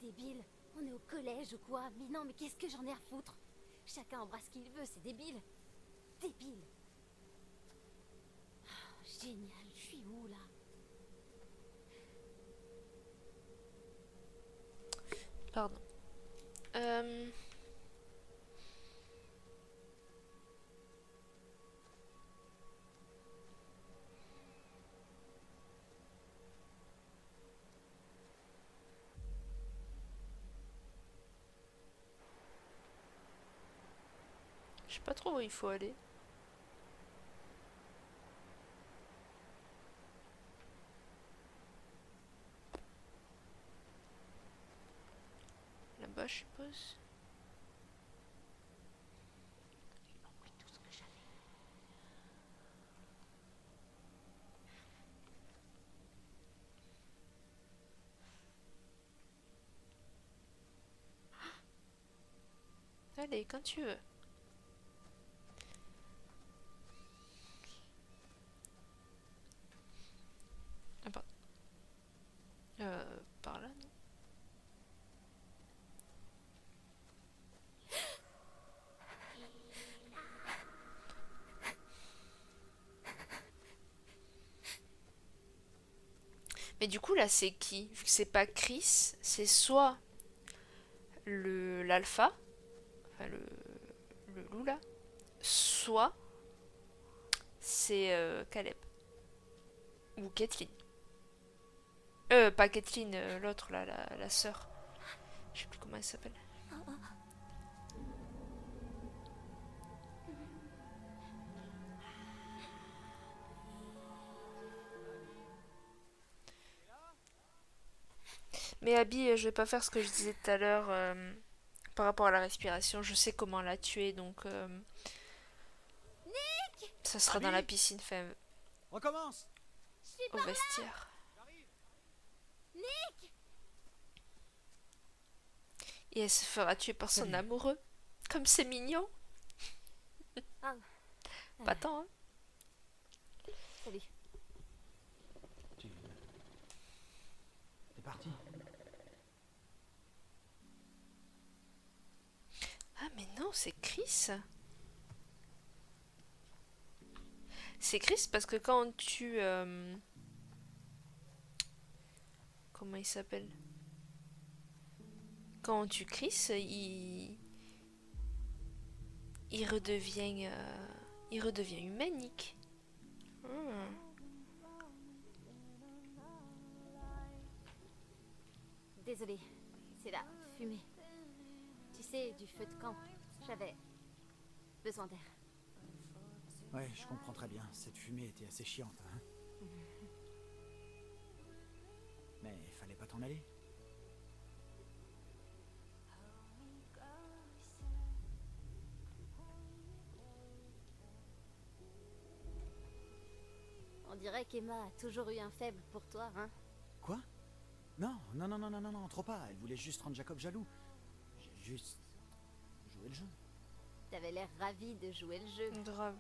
débile. On est au collège ou quoi? Mais non, mais qu'est-ce que j'en ai à foutre? Chacun embrasse qui il veut, c'est débile. Débile. Oh, génial, je suis où là? Pardon. Je sais pas trop où il faut aller. Là-bas, je suppose. Ils m'ont pris tout ce que j'avais. Allez, quand tu veux. Ah, pardon. Par là, non? Mais du coup, là, c'est qui? Vu que c'est pas Chris, c'est soit l'alpha, enfin le loup là, soit c'est Caleb. Ou Kathleen. Pas Kathleen, l'autre là, la sœur. Je sais plus comment elle s'appelle. Mais Abby, je vais pas faire ce que je disais tout à l'heure par rapport à la respiration. Je sais comment la tuer, donc Nick! ça sera dans la Abby, piscine, enfin recommence. Je suis au par là! vestiaire. J'arrive. Nick! Et elle se fera tuer par son Salut. amoureux. Comme c'est mignon. Ah, Pas tant, hein. salut. T'es parti. Ah mais non, c'est Chris. C'est Chris parce que quand on tue... comment il s'appelle? Quand on tue Chris, il redevient... il redevient humanique. Hmm. Désolée, c'est la fumée. Tu sais, du feu de camp. J'avais besoin d'air. Ouais, je comprends très bien. Cette fumée était assez chiante, hein. Mais fallait pas t'en aller. On dirait qu'Emma a toujours eu un faible pour toi, hein? Quoi? Non, non, non, non, non, non, non, trop pas. Elle voulait juste rendre Jacob jaloux. J'ai juste joué le jeu. T'avais l'air ravi de jouer le jeu. Grave.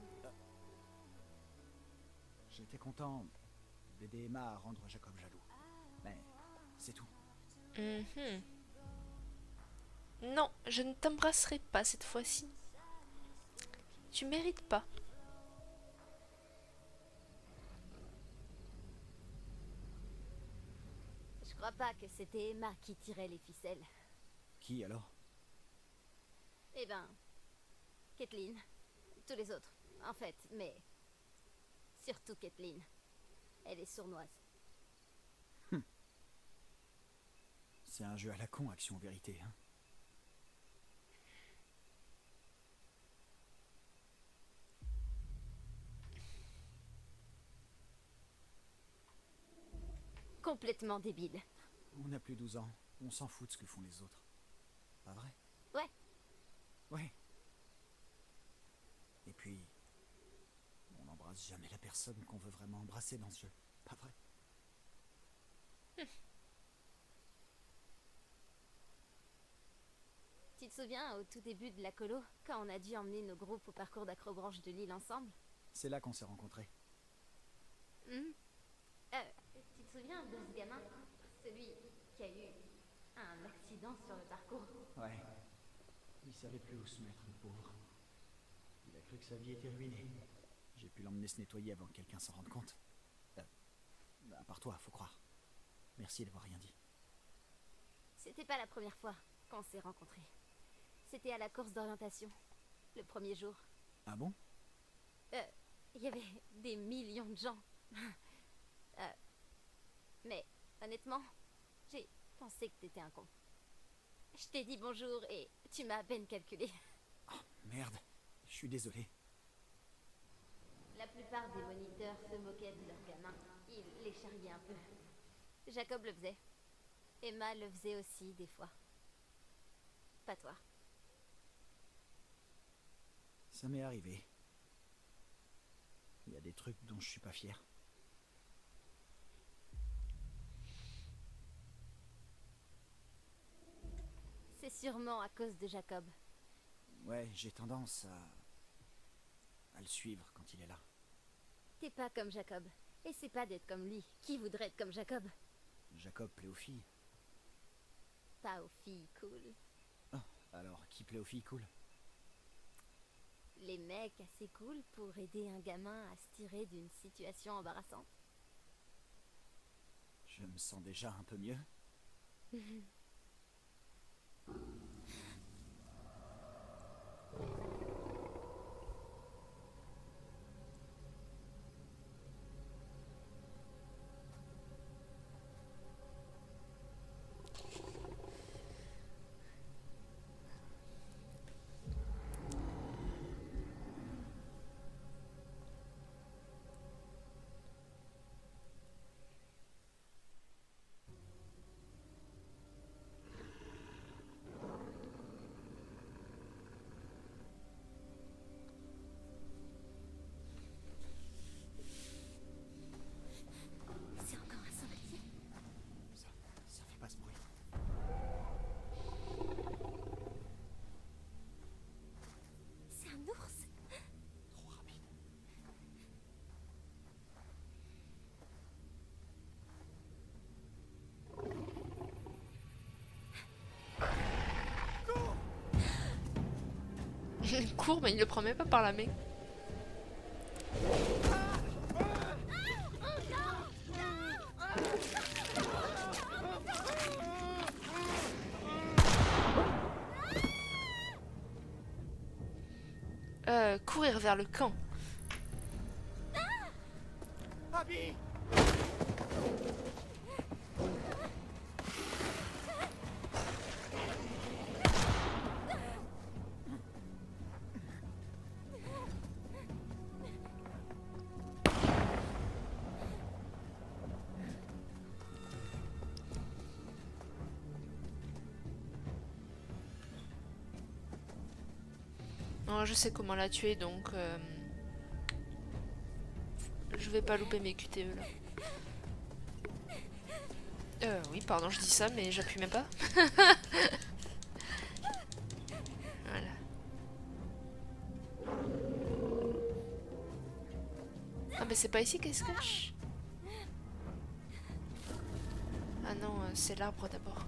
J'étais content d'aider Emma à rendre Jacob jaloux. Mais c'est tout. Mhm. Non, je ne t'embrasserai pas cette fois-ci. Tu mérites pas. Je crois pas que c'était Emma qui tirait les ficelles. Qui alors? Eh ben, Kathleen. Tous les autres, en fait, mais surtout Kathleen. Elle est sournoise. C'est un jeu à la con, action vérité, hein. Complètement débile. On a plus 12 ans. On s'en fout de ce que font les autres. Pas vrai? Ouais. Ouais. Et puis, on n'embrasse jamais la personne qu'on veut vraiment embrasser dans ce jeu. Pas vrai? Tu te souviens, au tout début de la colo, quand on a dû emmener nos groupes au parcours d'acrobranche de l'île ensemble? C'est là qu'on s'est rencontrés. Tu te souviens de ce gamin? Celui qui a eu Un accident sur le parcours. Ouais. Il savait plus où se mettre, le pauvre. Il a cru que sa vie était ruinée. J'ai pu l'emmener se nettoyer avant que quelqu'un s'en rende compte. À part toi, faut croire. Merci d'avoir rien dit. C'était pas la première fois qu'on s'est rencontrés. C'était à la course d'orientation, le premier jour. Ah bon? Il y avait des millions de gens. Mais honnêtement, j'ai pensé que t'étais un con. Je t'ai dit bonjour et tu m'as à peine calculé. Oh, merde. Je suis désolé. La plupart des moniteurs se moquaient de leurs gamins. Ils les charriaient un peu. Jacob le faisait. Emma le faisait aussi, des fois. Pas toi. Ça m'est arrivé. Il y a des trucs dont je suis pas fier. C'est sûrement à cause de Jacob. Ouais, j'ai tendance à le suivre quand il est là. T'es pas comme Jacob. Essaie pas d'être comme lui. Qui voudrait être comme Jacob? Jacob plaît aux filles. Pas aux filles cool. Oh, alors, qui plaît aux filles cool? Les mecs assez cool pour aider un gamin à se tirer d'une situation embarrassante. Je me sens déjà un peu mieux. C'est encore un sanglier. Ça fait pas ce bruit. C'est un ours. Trop rapide. Il court, mais il le prend même pas par la main. Courir vers le camp. Abby! Non, je sais comment la tuer, donc je vais pas louper mes QTE là. Oui, pardon, je dis ça, mais j'appuie même pas. Voilà. Ah, mais c'est pas ici qu'elle se cache. Ah non, c'est l'arbre d'abord.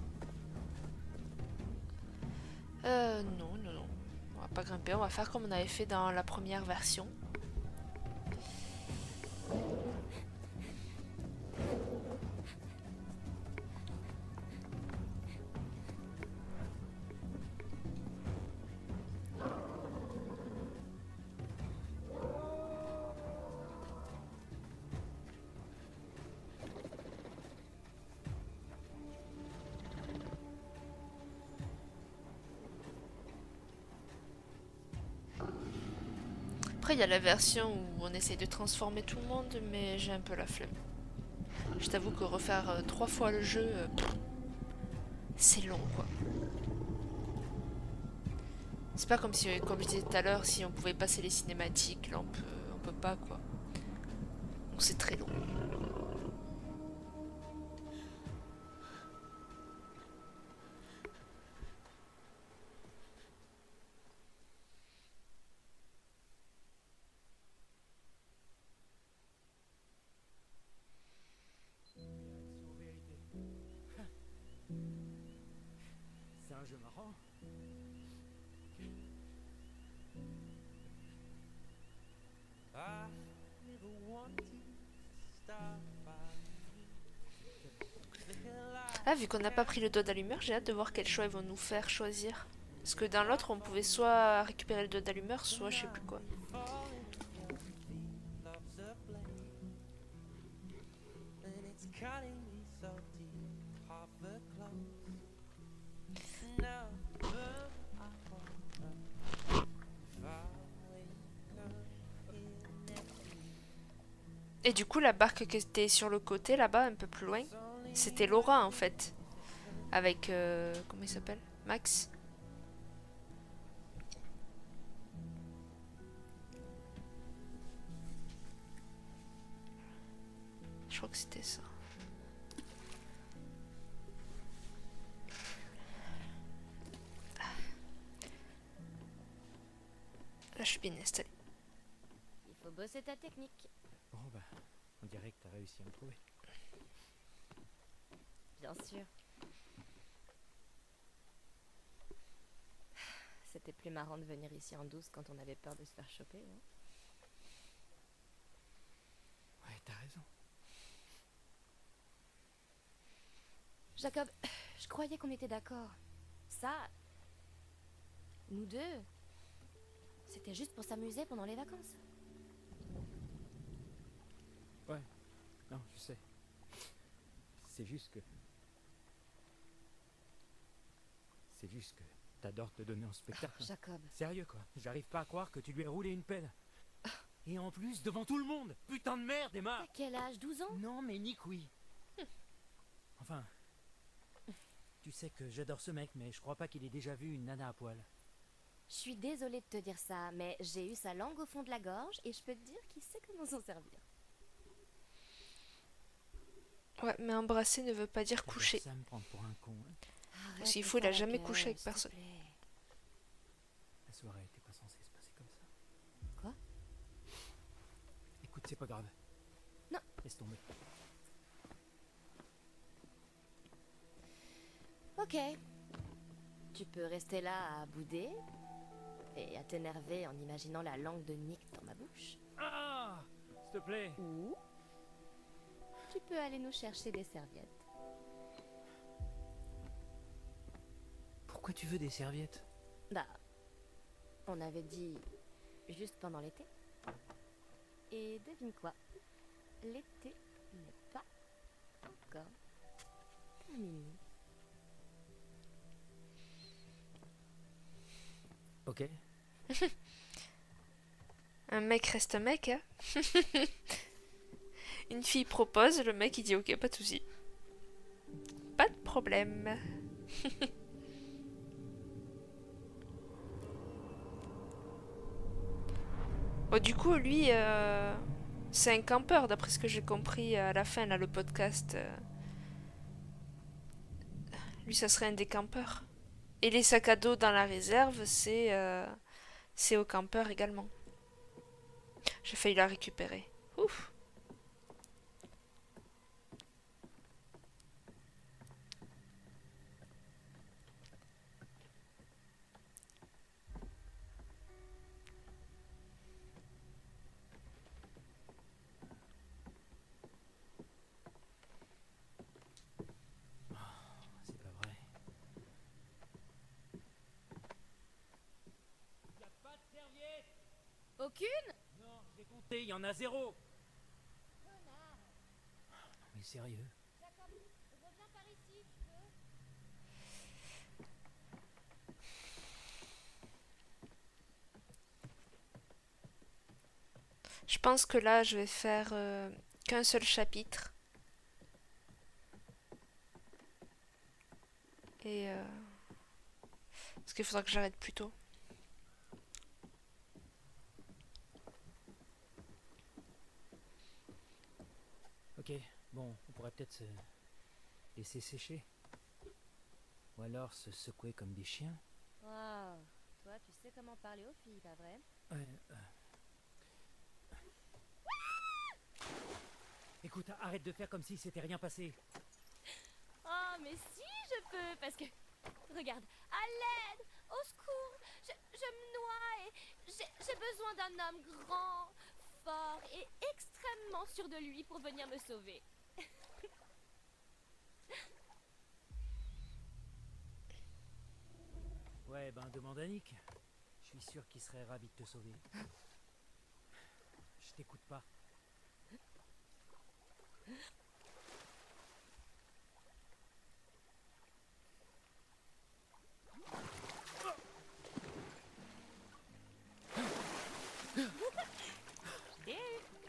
Non, non, non. On va pas grimper, on va faire comme on avait fait dans la première version. Après, il y a la version où on essaye de transformer tout le monde, mais j'ai un peu la flemme. Je t'avoue que refaire 3 fois le jeu, c'est long, quoi. C'est pas comme si, comme je disais tout à l'heure, si on pouvait passer les cinématiques, là on peut pas, quoi. Donc c'est très long. Ah, vu qu'on n'a pas pris le doigt d'allumeur, j'ai hâte de voir quel choix ils vont nous faire choisir. Parce que dans l'autre, on pouvait soit récupérer le doigt d'allumeur, soit je sais plus quoi. Et du coup, la barque qui était sur le côté, là-bas, un peu plus loin, c'était Laura en fait. Avec. Comment il s'appelle? Max. Je crois que c'était ça. Là, je suis bien installée. Il faut bosser ta technique. Bon, bah, on dirait que t'as réussi à me trouver. Bien sûr. C'était plus marrant de venir ici en douce quand on avait peur de se faire choper, hein. Ouais, t'as raison. Jacob, je croyais qu'on était d'accord. Ça, nous deux, c'était juste pour s'amuser pendant les vacances. Ouais, non, je sais. C'est juste que... C'est juste que t'adores te donner en spectacle. Jacob, Sérieux, quoi. J'arrive pas à croire que tu lui aies roulé une pelle. Et en plus, devant tout le monde. Putain de merde, Emma. à quel âge? 12 ans? Non, mais Nick, oui. Enfin... Tu sais que j'adore ce mec, mais je crois pas qu'il ait déjà vu une nana à poil. Je suis désolée de te dire ça, mais j'ai eu sa langue au fond de la gorge et je peux te dire qu'il sait comment s'en servir. Ouais, mais embrasser ne veut pas dire T'adores coucher. ça me prendre pour un con, hein. Arrête S'il de faut, il faire a la jamais gueule, couché avec s'il te personne. plaît. La soirée était pas censée se passer comme ça. Quoi? Écoute, c'est pas grave. Non. Laisse tomber. Ok. Tu peux rester là à bouder et à t'énerver en imaginant la langue de Nick dans ma bouche. Ah, s'il te plaît. Ou tu peux aller nous chercher des serviettes. Pourquoi tu veux des serviettes? Bah, on avait dit juste pendant l'été. Et devine quoi? L'été n'est pas encore terminé. Ok. Un mec reste un mec, hein. Une fille propose, le mec il dit ok, pas de soucis. Pas de problème. Bon, du coup, lui, c'est un campeur, d'après ce que j'ai compris à la fin, là, le podcast. Lui, ça serait un des campeurs. Et les sacs à dos dans la réserve, c'est au campeur également. J'ai failli la récupérer. Ouf. C'est pas vrai. Y a pas de serviette. Aucune? Non, j'ai compté, y en a 0. Connard! Non mais sérieux. Jacob, reviens par ici, tu peux? Je pense que là, je vais faire qu'un seul chapitre. Et parce qu'il faudra que j'arrête plus tôt. Ok, bon, on pourrait peut-être se laisser sécher. Ou alors se secouer comme des chiens. Waouh, toi tu sais comment parler aux filles, pas vrai? Ouais. Écoute, arrête de faire comme si c'était rien passé. Oh, mais si je peux, parce que... Regarde, à l'aide, au secours, je me noie et j'ai besoin d'un homme grand, fort et extrêmement extrêmement sûr de lui pour venir me sauver. Ouais, ben demande à Nick. Je suis sûr qu'il serait ravi de te sauver. Je t'écoute pas.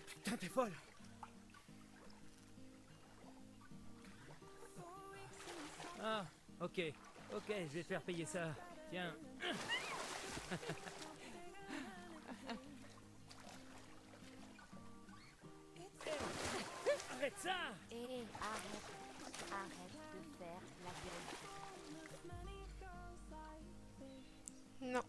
Putain, t'es folle! Ah, ok, je vais te faire payer ça. Tiens. Arrête ça! Et arrête de faire la gueule. Non.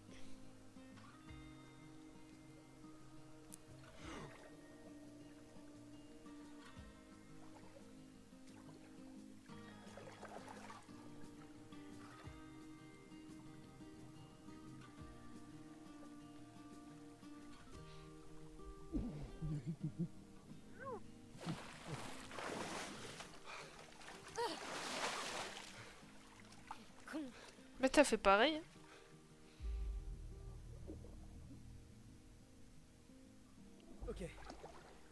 Mais t'as fait pareil. Hein. Ok.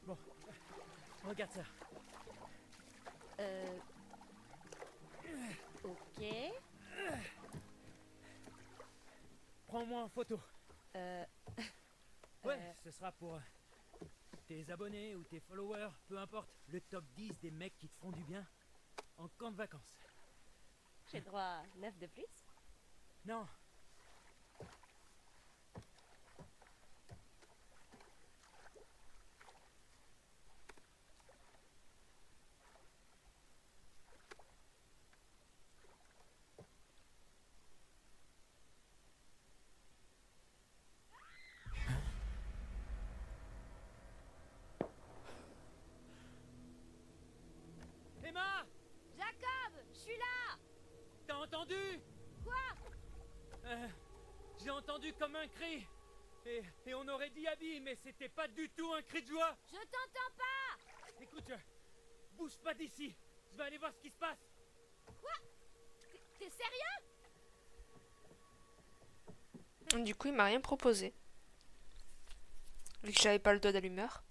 Bon. Regarde ça. Ok. Prends-moi en photo. Euh... Ouais, ce sera pour tes abonnés ou tes followers, peu importe. Le top 10 des mecs qui te feront du bien en camp de vacances. J'ai droit à 9 de plus? Non. Emma! Jacob! Je suis là! T'as entendu? Quoi? J'ai entendu comme un cri. Et on aurait dit Abby, mais c'était pas du tout un cri de joie. Je t'entends pas! Écoute, bouge pas d'ici. Je vais aller voir ce qui se passe. Quoi? T'es sérieux? Du coup, il m'a rien proposé. Vu que j'avais pas le doigt d'allumeur.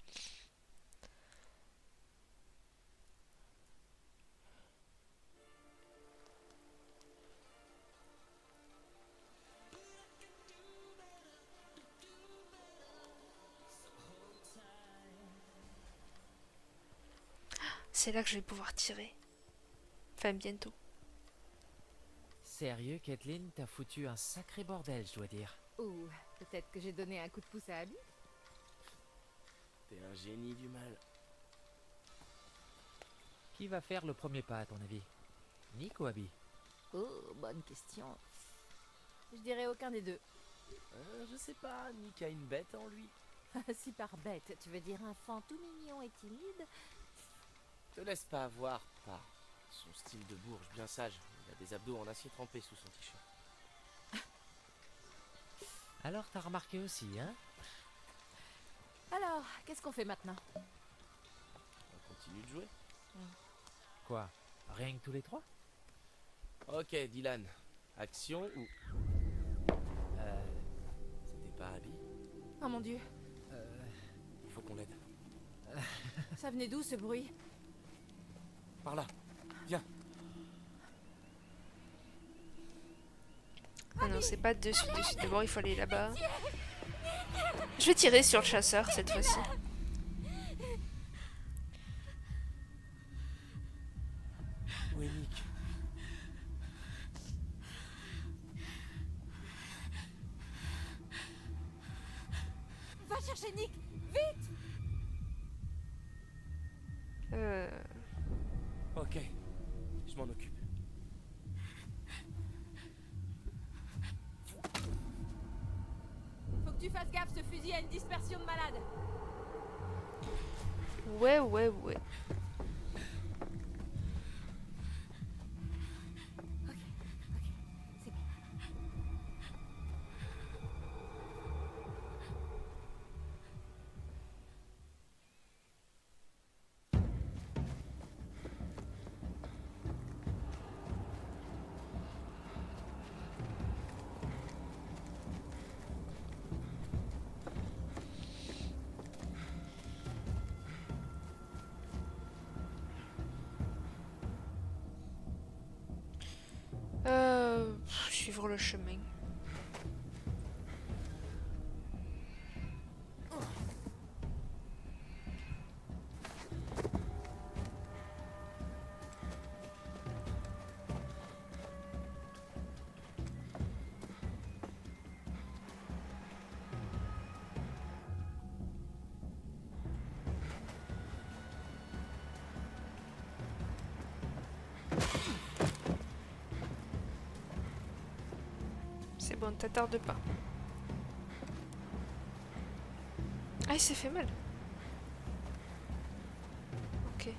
C'est là que je vais pouvoir tirer. Enfin, bientôt. Sérieux, Kathleen, t'as foutu un sacré bordel, je dois dire. Ou peut-être que j'ai donné un coup de pouce à Abby. T'es un génie du mal. Qui va faire le premier pas, à ton avis? Nick ou Abby? Oh, bonne question. Je dirais aucun des deux. Je sais pas, Nick a une bête en lui. Si par bête, tu veux dire un enfant tout mignon et timide? Te laisse pas avoir par son style de bourge bien sage. Il a des abdos en acier trempé sous son t-shirt. Alors t'as remarqué aussi, hein? Alors, qu'est-ce qu'on fait maintenant? On continue de jouer. Quoi? Rien que tous les trois? Ok, Dylan. Action ou... C'était pas Abby? Oh mon Dieu, Il faut qu'on l'aide. ça venait d'où ce bruit? Par là. Viens. Ah non, c'est pas dessus. D'abord, il faut aller là-bas. Je vais tirer sur le chasseur cette fois-ci. Où est Nick? Va chercher Nick, vite! Ok. Je m'en occupe. Faut que tu fasses gaffe, ce fusil a une dispersion de malades. Ouais. C'est bon. suivre le chemin. C'est bon, t'attarde pas. Ah, il s'est fait mal. Ok.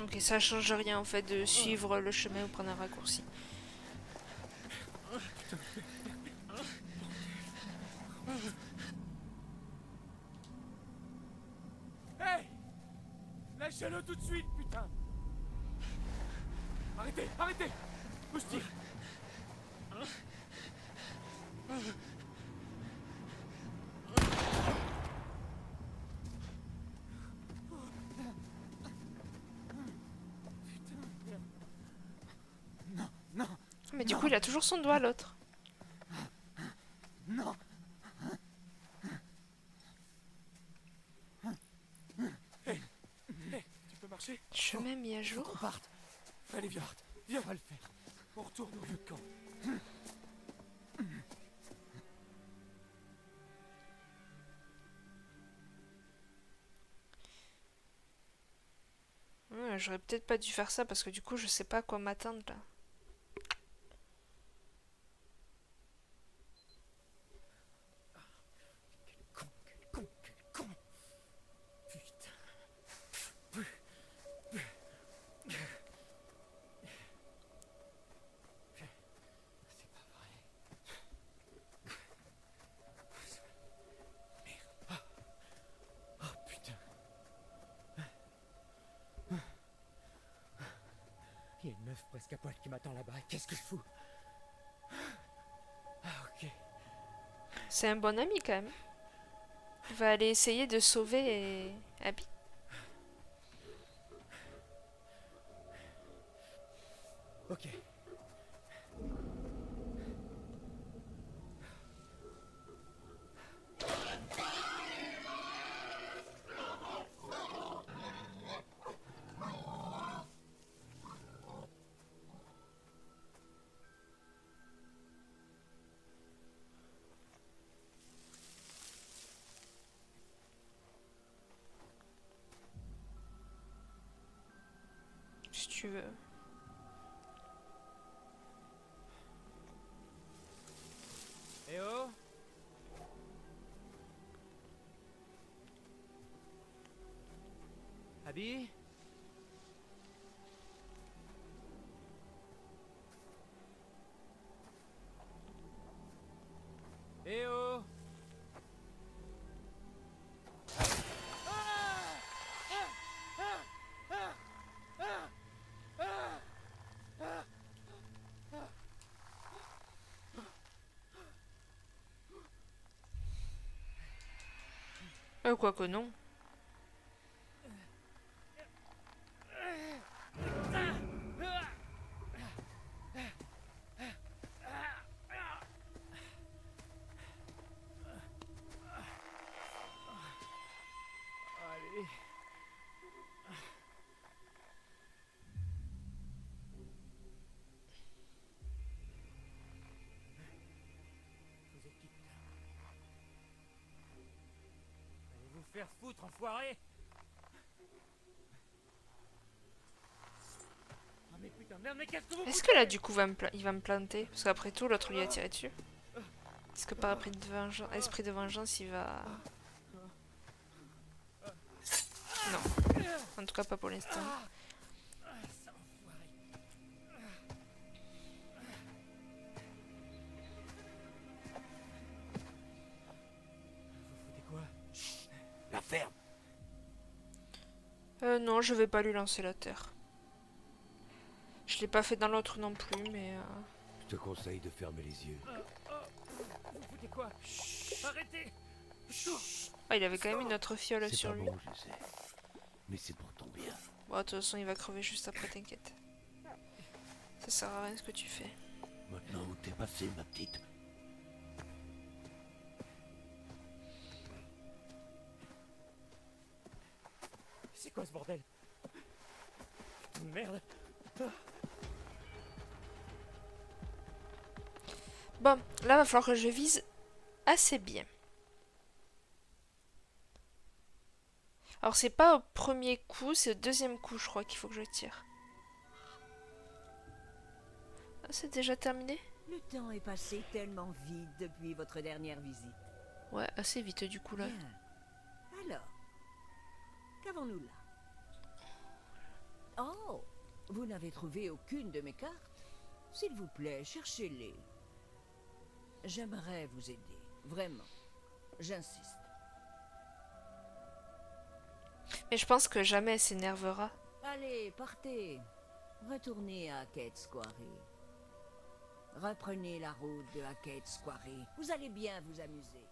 Ok, ça change rien en fait de suivre le chemin ou prendre un raccourci. Hey! Lâchez-le tout de suite, putain! Arrêtez, arrêtez! Où je tire? Mais du coup, il a toujours son doigt, l'autre. Non. Tu peux marcher? Chemin mis à On jour. parte. Allez, viens, viens, on va le faire. On retourne au vieux camp. Ouais, j'aurais peut-être pas dû faire ça parce que du coup, je sais pas à quoi m'attendre là. Quel con, quel con! Putain. C'est pas vrai. Merde. Oh putain. Il y a une meuf presque à poil qui m'attend là-bas. Qu'est-ce que je fous? Ah, ok. C'est un bon ami quand même. Il va aller essayer de sauver Abby. Ok. Si tu veux. Eh oh! Abby? Eh oh! Quoi que non. Allez. Vous êtes qui, putain? Allez vous faire foutre, enfoiré! Oh mais putain, merde, mais qu'est-ce que vous Est-ce foutez? que là du coup il va me planter? Parce qu'après tout l'autre lui a tiré dessus. Est-ce que par esprit de vengeance il va... Non. En tout cas pas pour l'instant. Ça, enfoiré. Vous foutez quoi? La ferme. Non, je vais pas lui lancer la terre. Je l'ai pas fait dans l'autre non plus, mais... Je te conseille de fermer les yeux. Vous foutez quoi? Arrêtez! Ah, il avait quand même une autre fiole C'est sur pas lui. bon, je sais. Mais c'est pour ton bien. Bon, de toute façon, il va crever juste après, t'inquiète. Ça sert à rien ce que tu fais. Maintenant où t'es passé, ma petite. C'est quoi ce bordel? Merde! Bon, là, va falloir que je vise assez bien. Alors, c'est pas au premier coup, c'est au deuxième coup, je crois, qu'il faut que je tire. Ah, c'est déjà terminé? Le temps est passé tellement vite depuis votre dernière visite. Ouais, assez vite du coup, là. Bien. Alors, qu'avons-nous là? Oh, vous n'avez trouvé aucune de mes cartes? S'il vous plaît, cherchez-les. J'aimerais vous aider, vraiment. J'insiste. Mais je pense que jamais elle s'énervera. Allez, partez. Retournez à Hackett Square. Reprenez la route de Hackett Square. Vous allez bien vous amuser.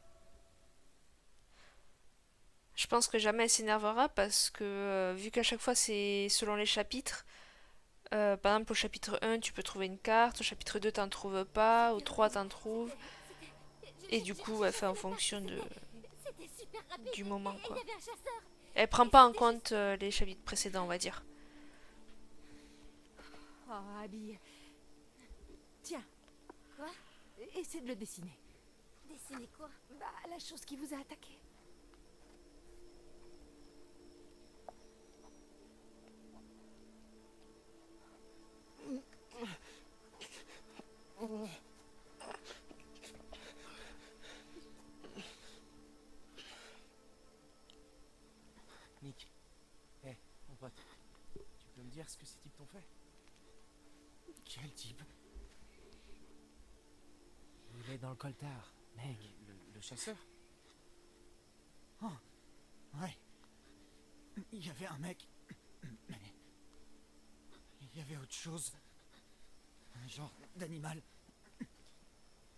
Je pense que jamais elle s'énervera parce que, vu qu'à chaque fois c'est selon les chapitres, par exemple au chapitre 1 tu peux trouver une carte, au chapitre 2 t'en trouves pas, au 3 t'en trouves, et du coup elle fait en fonction de du moment quoi. Elle prend pas en compte les chapitres précédents on va dire. Oh, Abby. Tiens. Quoi? Essaie de le dessiner. Dessiner quoi? Bah, la chose qui vous a attaqué. Nick. Hé, mon pote. Tu peux me dire ce que ces types t'ont fait? Quel type? Il est dans le coltard, mec. Le chasseur? Oh, ouais. Il y avait un mec. Mais. Il y avait autre chose. Un genre d'animal.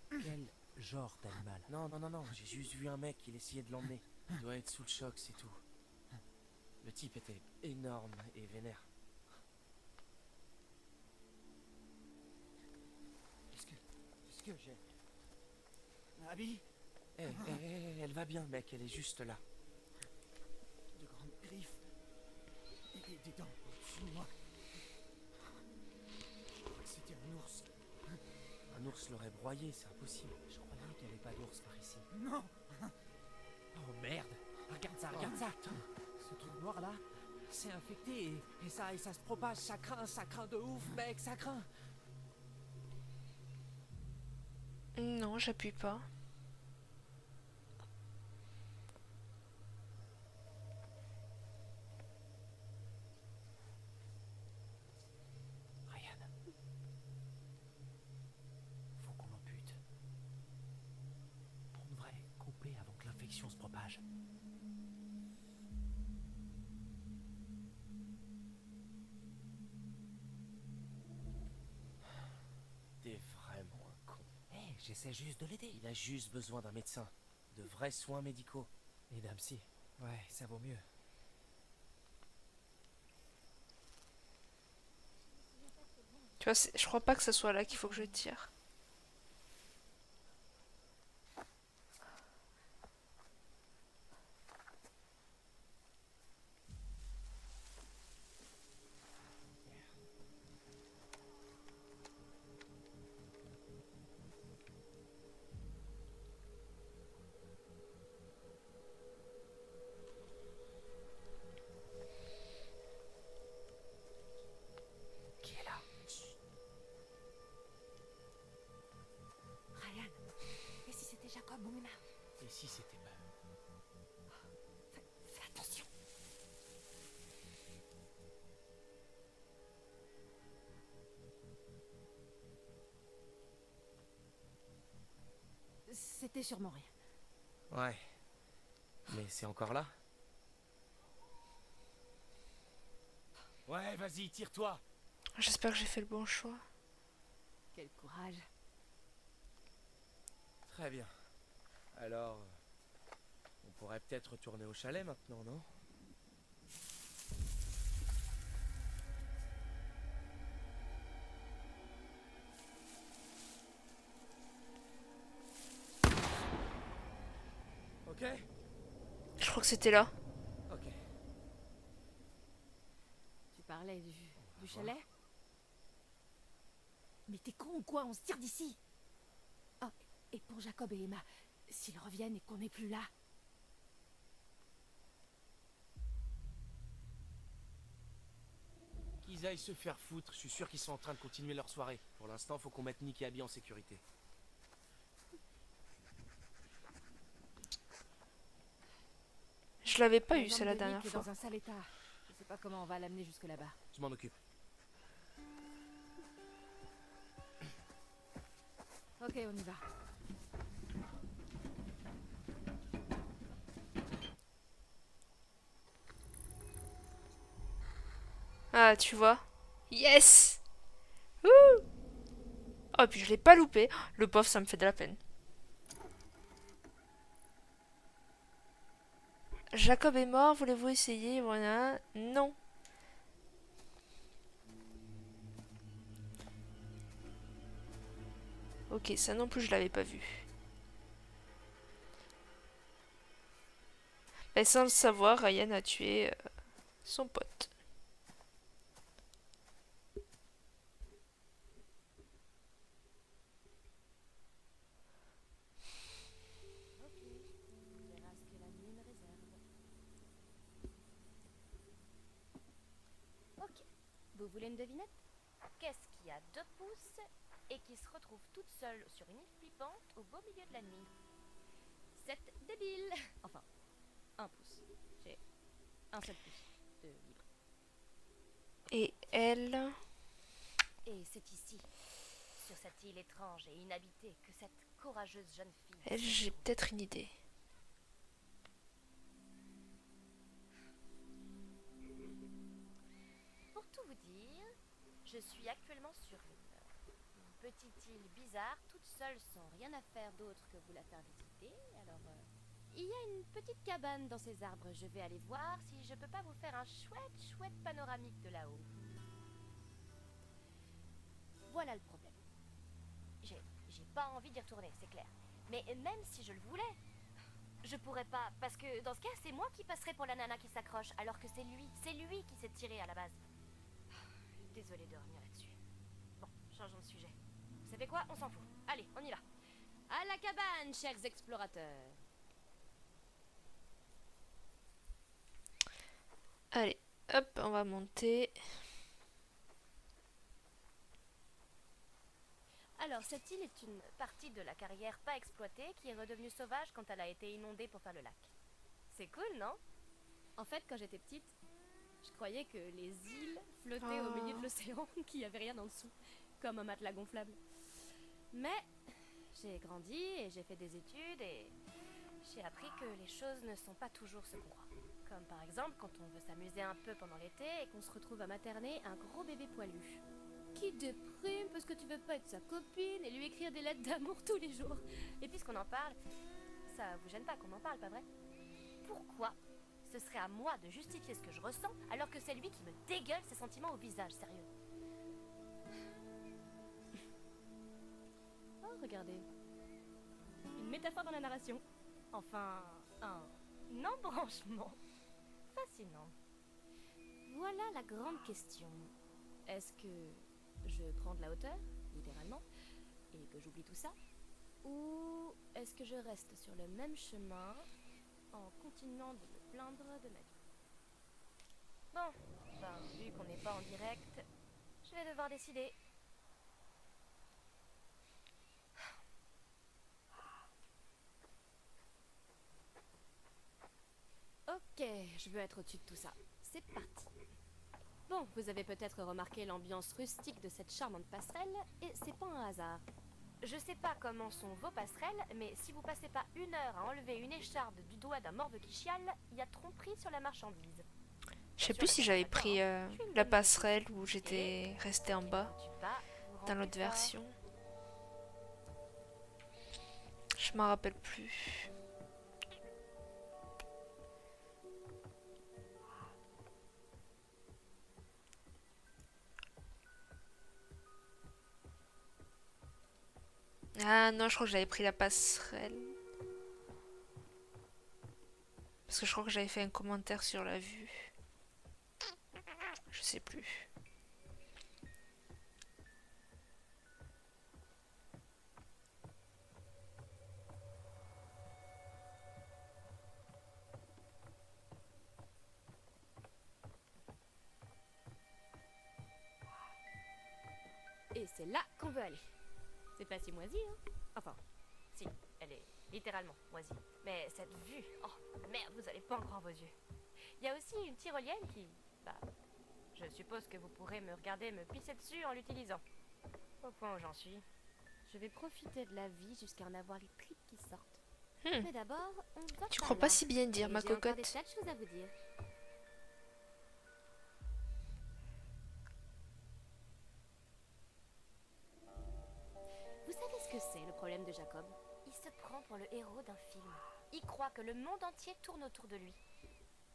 Quel genre d'animal? Non, j'ai juste vu un mec, il essayait de l'emmener. Il doit être sous le choc, c'est tout. Le type était énorme et vénère. Qu'est-ce que j'ai? Abby? Elle va bien, mec, elle est juste là. De grandes griffes. Et des dents au-dessus de moi. Je crois que c'était un ours. Un ours l'aurait broyé, c'est impossible. Je croyais qu'il n'y avait pas d'ours par ici. Non! Oh merde! Regarde ça, regarde ça! Ce truc noir là, c'est infecté et ça se propage, ça craint de ouf, mec, ça craint! Non, j'appuie pas. Ryan. Faut qu'on l'ampute. On devrait couper avant que l'infection se propage. T'es vraiment un con. Hé, j'essaie juste de l'aider. Il a juste besoin d'un médecin. De vrais soins médicaux. Et d'un psy. Ouais, ça vaut mieux. Tu vois, je crois pas que ce soit là qu'il faut que je tire. Qui est là? Ryan. Et si c'était Jacob ou Mima? Et si c'était pas... Fais attention. C'était sûrement rien. Ouais. Mais c'est encore là? Ouais, vas-y, tire-toi. J'espère que j'ai fait le bon choix. Quel courage. Très bien. Alors, on pourrait peut-être retourner au chalet maintenant, non? Ok? Je crois que c'était là. Ok. Tu parlais du chalet? Mais t'es con ou quoi? On se tire d'ici. Oh, et pour Jacob et Emma, s'ils reviennent et qu'on n'est plus là. Qu'ils aillent se faire foutre, je suis sûr qu'ils sont en train de continuer leur soirée. Pour l'instant, faut qu'on mette Nick et Abby en sécurité. Je l'avais pas La eu, jambe c'est la de dernière Nick est fois. dans un sale état. Je sais pas comment on va l'amener jusque là-bas. Je m'en occupe. Ok, on y va. Ah, tu vois. Yes! Ouh! Oh, puis je l'ai pas loupé. Le pauvre, ça me fait de la peine. Jacob est mort, voulez-vous essayer? Voilà. Non. Ok, ça non plus, je l'avais pas vu. Et sans le savoir, Ryan a tué son pote. On verra ce que la nuit me réserve. Ok. Vous voulez une devinette? Qu'est-ce qui a 2 pouces et qui se retrouve toute seule sur une île flippante au beau milieu de la nuit? C'est débile. Enfin, 1 pouce. J'ai un seul pouce de libre. Et elle... Et c'est ici, sur cette île étrange et inhabitée, que cette courageuse jeune fille... Elle, j'ai peut-être une idée. Pour tout vous dire, je suis actuellement sur une petite île bizarre, toute seule, sans rien à faire d'autre que vous la faire visiter. Alors, il y a une petite cabane dans ces arbres. Je vais aller voir si je peux pas vous faire un chouette panoramique de là-haut. Voilà le problème. J'ai pas envie d'y retourner, c'est clair. Mais même si je le voulais, je pourrais pas, parce que dans ce cas, c'est moi qui passerai pour la nana qui s'accroche, alors que c'est lui qui s'est tiré à la base. Désolée de revenir là-dessus. Bon, changeons de sujet. Vous savez quoi? On s'en fout. Allez, on y va. À la cabane, chers explorateurs. Allez, hop, on va monter. Alors, cette île est une partie de la carrière pas exploitée qui est redevenue sauvage quand elle a été inondée pour faire le lac. C'est cool, non? En fait, quand j'étais petite, je croyais que les îles flottaient au milieu de l'océan, qu'il n'y avait rien en dessous, comme un matelas gonflable. Mais j'ai grandi et j'ai fait des études et j'ai appris que les choses ne sont pas toujours ce qu'on croit. Comme par exemple quand on veut s'amuser un peu pendant l'été et qu'on se retrouve à materner un gros bébé poilu. Qui déprime parce que tu veux pas être sa copine et lui écrire des lettres d'amour tous les jours. Et puisqu'on en parle, ça vous gêne pas qu'on en parle, pas vrai? Pourquoi ce serait à moi de justifier ce que je ressens alors que c'est lui qui me dégueule ses sentiments au visage, sérieux? Oh, regardez. Une métaphore dans la narration. Enfin, un embranchement. Fascinant. Voilà la grande question. Est-ce que je prends de la hauteur, littéralement, et que j'oublie tout ça? Ou est-ce que je reste sur le même chemin en continuant de me plaindre de ma vie? Bon, ben, vu qu'on n'est pas en direct, je vais devoir décider. Ok, je veux être au-dessus de tout ça. C'est parti. Bon, vous avez peut-être remarqué l'ambiance rustique de cette charmante passerelle, et c'est pas un hasard. Je sais pas comment sont vos passerelles, mais si vous passez pas 1 heure à enlever une écharde du doigt d'un morve qui chiale, il y a tromperie sur la marchandise. Je sais plus si j'avais pris la passerelle ou j'étais restée en bas dans l'autre version. Je m'en rappelle plus. Ah non, je crois que j'avais pris la passerelle. Parce que je crois que j'avais fait un commentaire sur la vue. Je sais plus. Et c'est là qu'on veut aller. C'est pas si moisi, hein? Enfin, si, elle est littéralement moisie. Mais cette vue, oh merde, vous allez pas en croire vos yeux. Il y a aussi une tyrolienne qui... Bah, je suppose que vous pourrez me regarder me pisser dessus en l'utilisant. Au point où j'en suis. Je vais profiter de la vie jusqu'à en avoir les tripes qui sortent. Mais d'abord, on va Tu par crois pas là. si bien dire, ma J'ai encore cocotte. des tas de choses à vous dire. Vous savez ce que c'est, le problème de Jacob? Il se prend pour le héros d'un film. Il croit que le monde entier tourne autour de lui.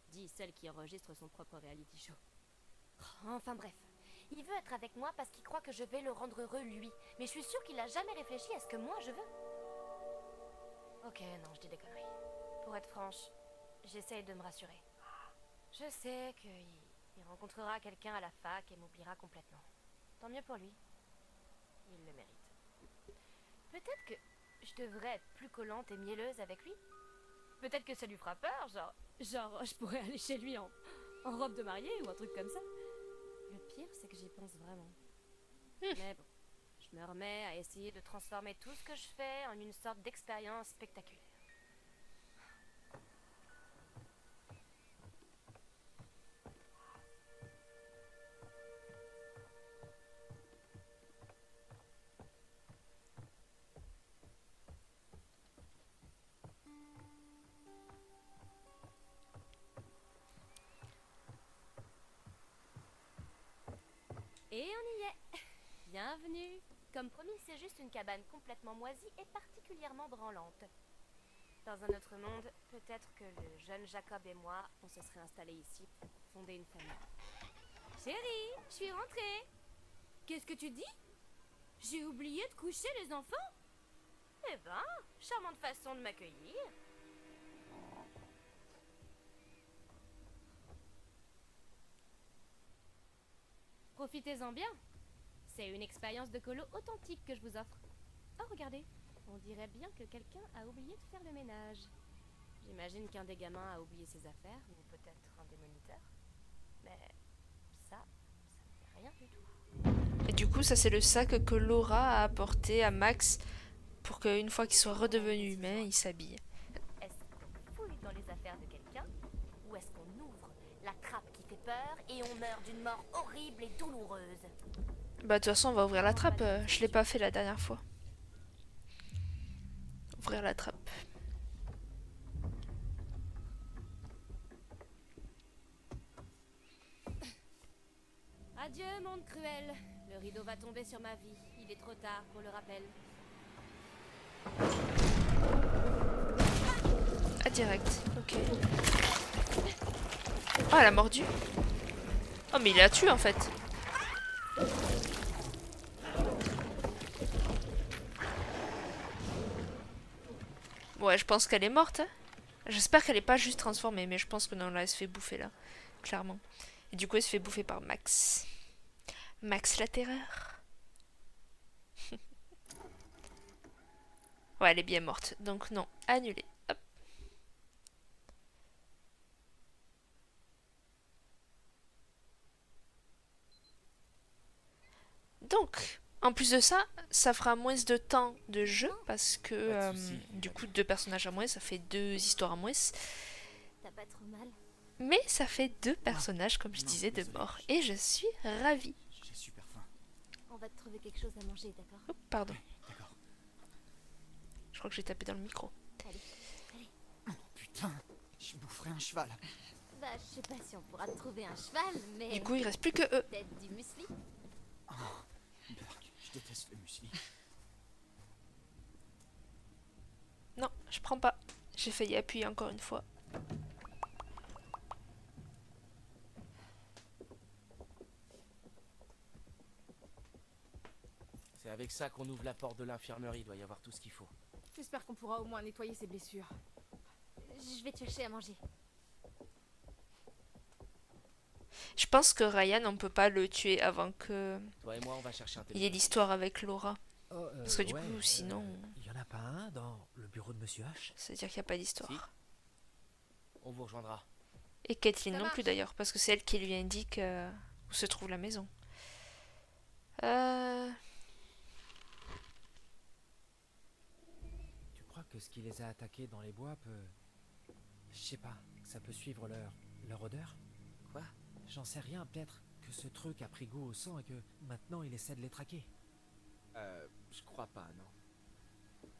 Dit celle qui enregistre son propre reality show. Enfin bref. Il veut être avec moi parce qu'il croit que je vais le rendre heureux, lui. Mais je suis sûre qu'il a jamais réfléchi à ce que moi je veux. Ok, non, je dis des conneries. Pour être franche, j'essaye de me rassurer. Je sais qu'il rencontrera quelqu'un à la fac et m'oubliera complètement. Tant mieux pour lui. Il le mérite. Peut-être que je devrais être plus collante et mielleuse avec lui. Peut-être que ça lui fera peur, genre je pourrais aller chez lui en robe de mariée ou un truc comme ça. Le pire, c'est que j'y pense vraiment. Mais bon, je me remets à essayer de transformer tout ce que je fais en une sorte d'expérience spectaculaire. Et on y est. Bienvenue. Comme promis, c'est juste une cabane complètement moisie et particulièrement branlante. Dans un autre monde, peut-être que le jeune Jacob et moi, on se serait installés ici pour fonder une famille. Chérie, je suis rentrée. Qu'est-ce que tu dis? J'ai oublié de coucher les enfants? Eh ben, charmante façon de m'accueillir. Profitez-en bien. C'est une expérience de colo authentique que je vous offre. Oh, regardez. On dirait bien que quelqu'un a oublié de faire le ménage. J'imagine qu'un des gamins a oublié ses affaires, ou peut-être un des moniteurs. Mais ça me fait rien du tout. Et du coup, ça c'est le sac que Laura a apporté à Max pour qu'une fois qu'il soit redevenu humain, il s'habille. Est-ce qu'on fouille dans les affaires de quelqu'un, ou est-ce qu'on ouvre la trappe qui fait peur et on meurt d'une mort horrible et douloureuse? Bah de toute façon, on va ouvrir la trappe. Je l'ai pas fait la dernière fois. Ouvrir la trappe. Adieu, monde cruel. Le rideau va tomber sur ma vie. Il est trop tard pour le rappel. Ah, direct. Ok. Oh, elle a mordu. Oh, mais il l'a tué en fait. Ouais, je pense qu'elle est morte. Hein. J'espère qu'elle est pas juste transformée, mais je pense que non, là, elle se fait bouffer là. Clairement. Et du coup, elle se fait bouffer par Max. Max la terreur. Ouais, elle est bien morte. Donc non, annulé. Hop. Donc, en plus de ça, ça fera moins de temps de jeu parce que du coup, 2 personnages à moins, ça fait 2 histoires à moins. T'as pas trop mal? Mais ça fait 2 personnages, comme je disais, de mort. Et je suis ravie. J'ai super faim. On va te trouver quelque chose à manger, d'accord? Oh, pardon. D'accord. Je crois que j'ai tapé dans le micro. Allez, allez. Oh, putain, je boufferai un cheval. Bah, je sais pas si on pourra te trouver un cheval, mais... Du coup, il reste plus que eux. Peut-être du muesli. Oh, Burk, je déteste le muesli. Non, je prends pas. J'ai failli appuyer encore une fois. C'est avec ça qu'on ouvre la porte de l'infirmerie, il doit y avoir tout ce qu'il faut. J'espère qu'on pourra au moins nettoyer ses blessures. Je vais te chercher à manger. Je pense que Ryan, on peut pas le tuer avant que Toi et moi, on va chercher un il y ait téléphone. l'histoire avec Laura. Oh, Parce que du coup, sinon... Il y en a pas un dans le bureau de Monsieur H? C'est-à-dire qu'il n'y a pas d'histoire. Si. On vous rejoindra. Et Kathleen Ça non marche. plus d'ailleurs, parce que c'est elle qui lui indique où se trouve la maison. Tu crois que ce qui les a attaqués dans les bois peut... Je sais pas, ça peut suivre leur odeur? Quoi? J'en sais rien, peut-être que ce truc a pris goût au sang et que maintenant il essaie de les traquer. Je crois pas, non.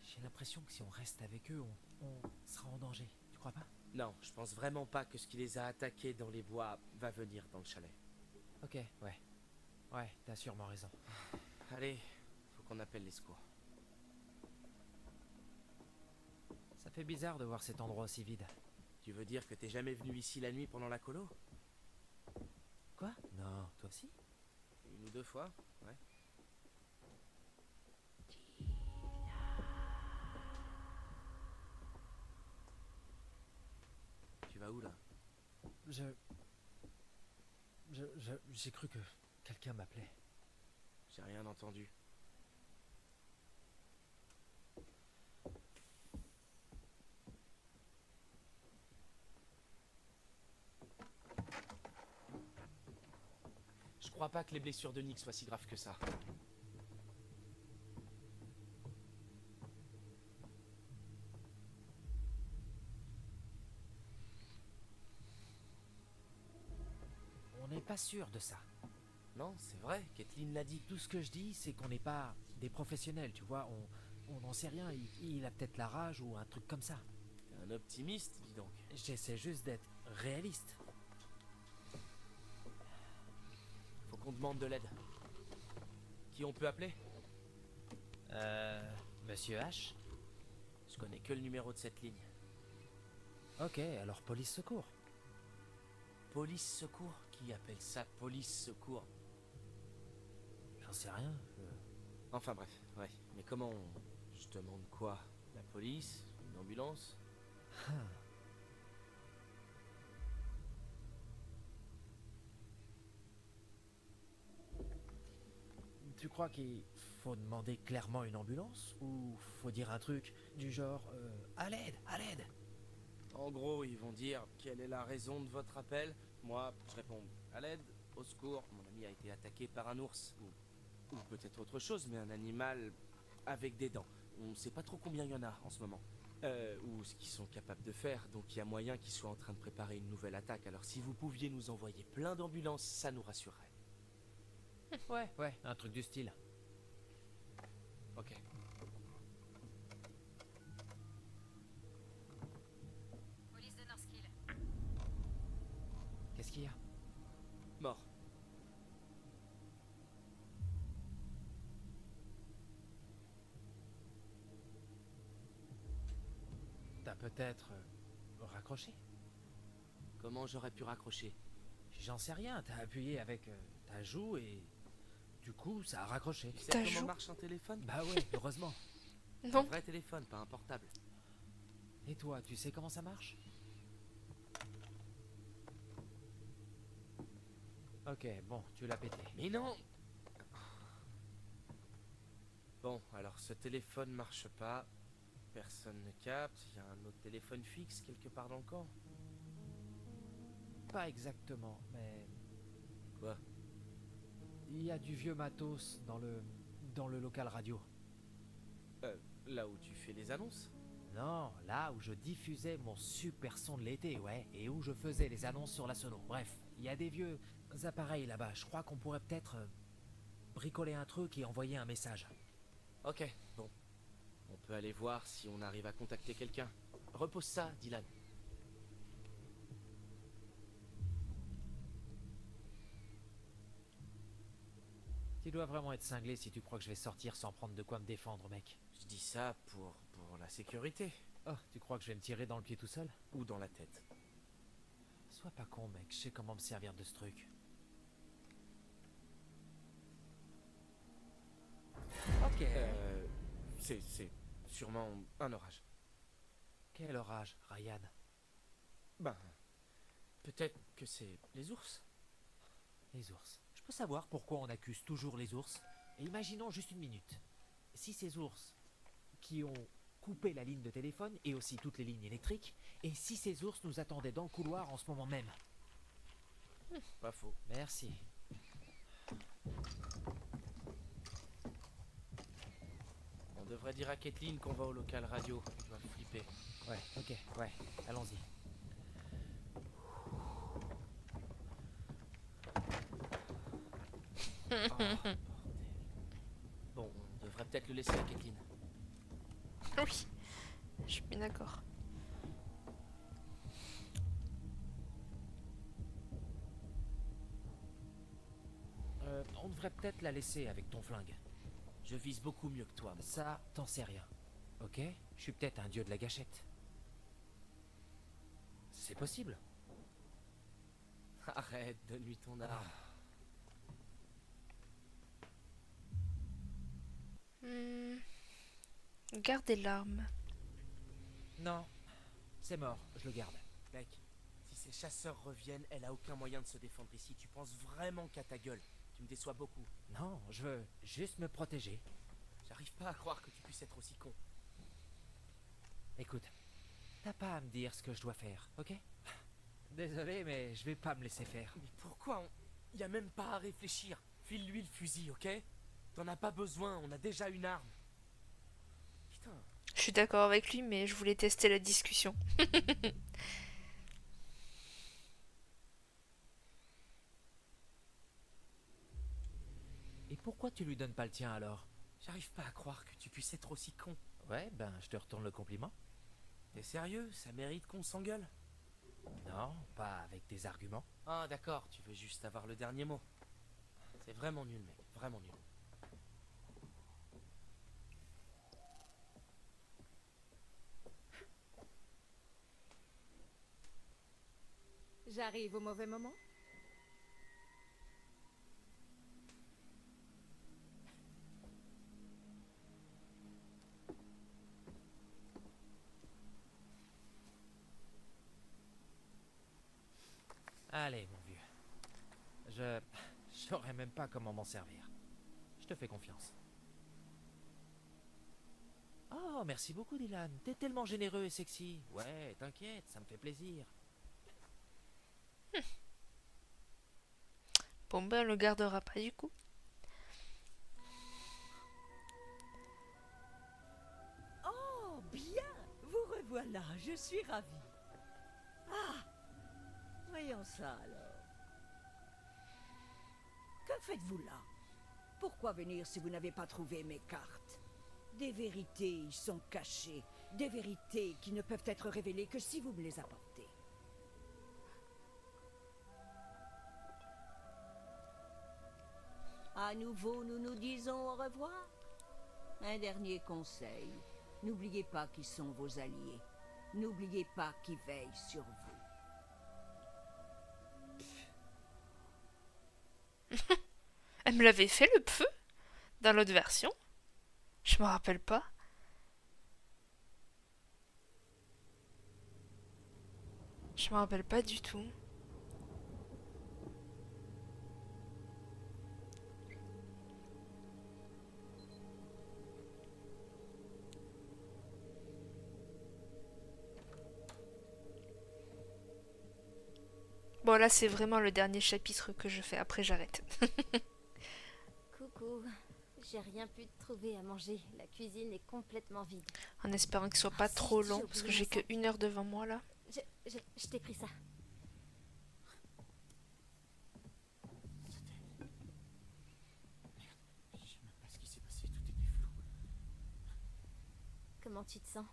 J'ai l'impression que si on reste avec eux, on sera en danger. Tu crois pas? Non, je pense vraiment pas que ce qui les a attaqués dans les bois va venir dans le chalet. Ok, ouais. Ouais, t'as sûrement raison. Allez, faut qu'on appelle les secours. Ça fait bizarre de voir cet endroit aussi vide. Tu veux dire que t'es jamais venu ici la nuit pendant la colo? Quoi? Non, toi aussi? Une ou deux fois, ouais. Tu vas où là? J'ai cru que quelqu'un m'appelait. J'ai rien entendu. Je crois pas que les blessures de Nick soient si graves que ça. On n'est pas sûr de ça. Non, c'est vrai, Kathleen l'a dit. Tout ce que je dis, c'est qu'on n'est pas des professionnels, tu vois. On n'en sait rien. Il a peut-être la rage ou un truc comme ça. T'es un optimiste, dis donc. J'essaie juste d'être réaliste. Faut qu'on demande de l'aide. Qui on peut appeler? Monsieur H? Je connais que le numéro de cette ligne. Ok, alors police secours. Police secours? Qui appelle ça police secours? J'en sais rien. Enfin bref, ouais. Mais comment on... Je demande quoi? La police? Une ambulance? Tu crois qu'il faut demander clairement une ambulance? Ou faut dire un truc du genre à l'aide, à l'aide? En gros, ils vont dire quelle est la raison de votre appel. Moi, je réponds à l'aide, au secours. Mon ami a été attaqué par un ours. Ou peut-être autre chose, mais un animal avec des dents. On ne sait pas trop combien il y en a en ce moment. Ou ce qu'ils sont capables de faire. Donc il y a moyen qu'ils soient en train de préparer une nouvelle attaque. Alors si vous pouviez nous envoyer plein d'ambulances, ça nous rassurerait. Ouais, un truc du style. Ok. Police de Northkill. Qu'est-ce qu'il y a? Mort. T'as peut-être raccroché? Comment j'aurais pu raccrocher? J'en sais rien, t'as appuyé avec ta joue et du coup ça a raccroché. Tu sais Ta comment joue? marche un téléphone? Bah ouais, heureusement. Un Non. vrai téléphone, pas un portable. Et toi, tu sais comment ça marche? Ok, bon, tu l'as pété. Mais non! Bon, alors ce téléphone marche pas. Personne ne capte. Il y a un autre téléphone fixe quelque part dans le camp. Pas exactement, mais Quoi? il y a du vieux matos dans le local radio. Là où tu fais les annonces? Non, là où je diffusais mon super son de l'été, ouais, et où je faisais les annonces sur la sono. Bref, il y a des vieux appareils là-bas. Je crois qu'on pourrait peut-être bricoler un truc et envoyer un message. Ok, bon. On peut aller voir si on arrive à contacter quelqu'un. Repose ça, Dylan. Tu dois vraiment être cinglé si tu crois que je vais sortir sans prendre de quoi me défendre, mec. Je dis ça pour la sécurité. Oh, tu crois que je vais me tirer dans le pied tout seul? Ou dans la tête. Sois pas con, mec, je sais comment me servir de ce truc. Ok. C'est sûrement un orage. Quel orage, Ryan? Ben, peut-être que c'est les ours. Les ours. Je peux savoir pourquoi on accuse toujours les ours? Et imaginons juste une minute. Si ces ours qui ont coupé la ligne de téléphone et aussi toutes les lignes électriques, et si ces ours nous attendaient dans le couloir en ce moment même? Pas faux. Merci. On devrait dire à Kathleen qu'on va au local radio. Elle va flipper. Ouais, ok, ouais, allons-y. Oh, bordel. Bon, on devrait peut-être le laisser à Kathleen. Oui, je suis bien d'accord. On devrait peut-être la laisser avec ton flingue. Je vise beaucoup mieux que toi. Moi. Ça, t'en sais rien. Ok? Je suis peut-être un dieu de la gâchette. C'est possible. Arrête, donne-lui ton arme. Gardez l'arme. Non, c'est mort, je le garde. Mec, si ces chasseurs reviennent, elle a aucun moyen de se défendre ici. Tu penses vraiment qu'à ta gueule? Tu me déçois beaucoup. Non, je veux juste me protéger. J'arrive pas à croire que tu puisses être aussi con. Écoute, t'as pas à me dire ce que je dois faire, ok? Désolé, mais je vais pas me laisser faire. Mais pourquoi Y a même pas à réfléchir. File-lui le fusil, ok? T'en as pas besoin, on a déjà une arme. Putain. Je suis d'accord avec lui, mais je voulais tester la discussion. Et pourquoi tu lui donnes pas le tien alors? J'arrive pas à croire que tu puisses être aussi con. Ouais, ben je te retourne le compliment. T'es sérieux? Ça mérite qu'on s'engueule? Non, pas avec des arguments. Ah d'accord, tu veux juste avoir le dernier mot. C'est vraiment nul, mec, vraiment nul. J'arrive au mauvais moment? Allez, mon vieux. Je saurais même pas comment m'en servir. Je te fais confiance. Oh, merci beaucoup, Dylan. T'es tellement généreux et sexy. Ouais, t'inquiète, ça me fait plaisir. Bon ben, on le gardera pas du coup. Oh, bien. Vous revoilà, je suis ravie. Ah, voyons ça alors. Que faites-vous là? Pourquoi venir si vous n'avez pas trouvé mes cartes? Des vérités y sont cachées, des vérités qui ne peuvent être révélées que si vous me les apportez. À nouveau, nous nous disons au revoir. Un dernier conseil. N'oubliez pas qui sont vos alliés. N'oubliez pas qui veille sur vous. Elle me l'avait fait le feu dans l'autre version. Je me rappelle pas. Je me rappelle pas du tout. Bon là c'est vraiment le dernier chapitre que je fais, après j'arrête. Coucou. J'ai rien pu trouver à manger. La cuisine est complètement vide. En espérant qu'il soit pas trop long, parce que j'ai que 1 heure devant moi là. Je t'ai pris ça. Je sais même pas ce qui s'est passé, tout était flou. Comment tu te sens?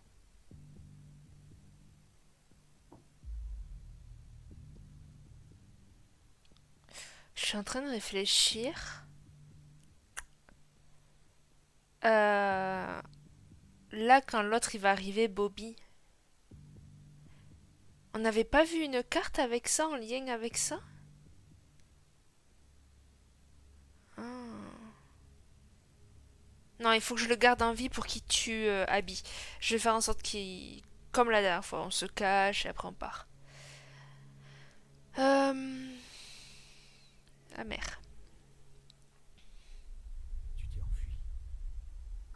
Je suis en train de réfléchir. Là, quand l'autre il va arriver, Bobby, on n'avait pas vu une carte avec ça, en lien avec ça? Ah. Non, il faut que je le garde en vie pour qu'il tue Abby. Je vais faire en sorte qu'il... Comme la dernière fois, on se cache et après on part. La mère. Tu t'es enfui.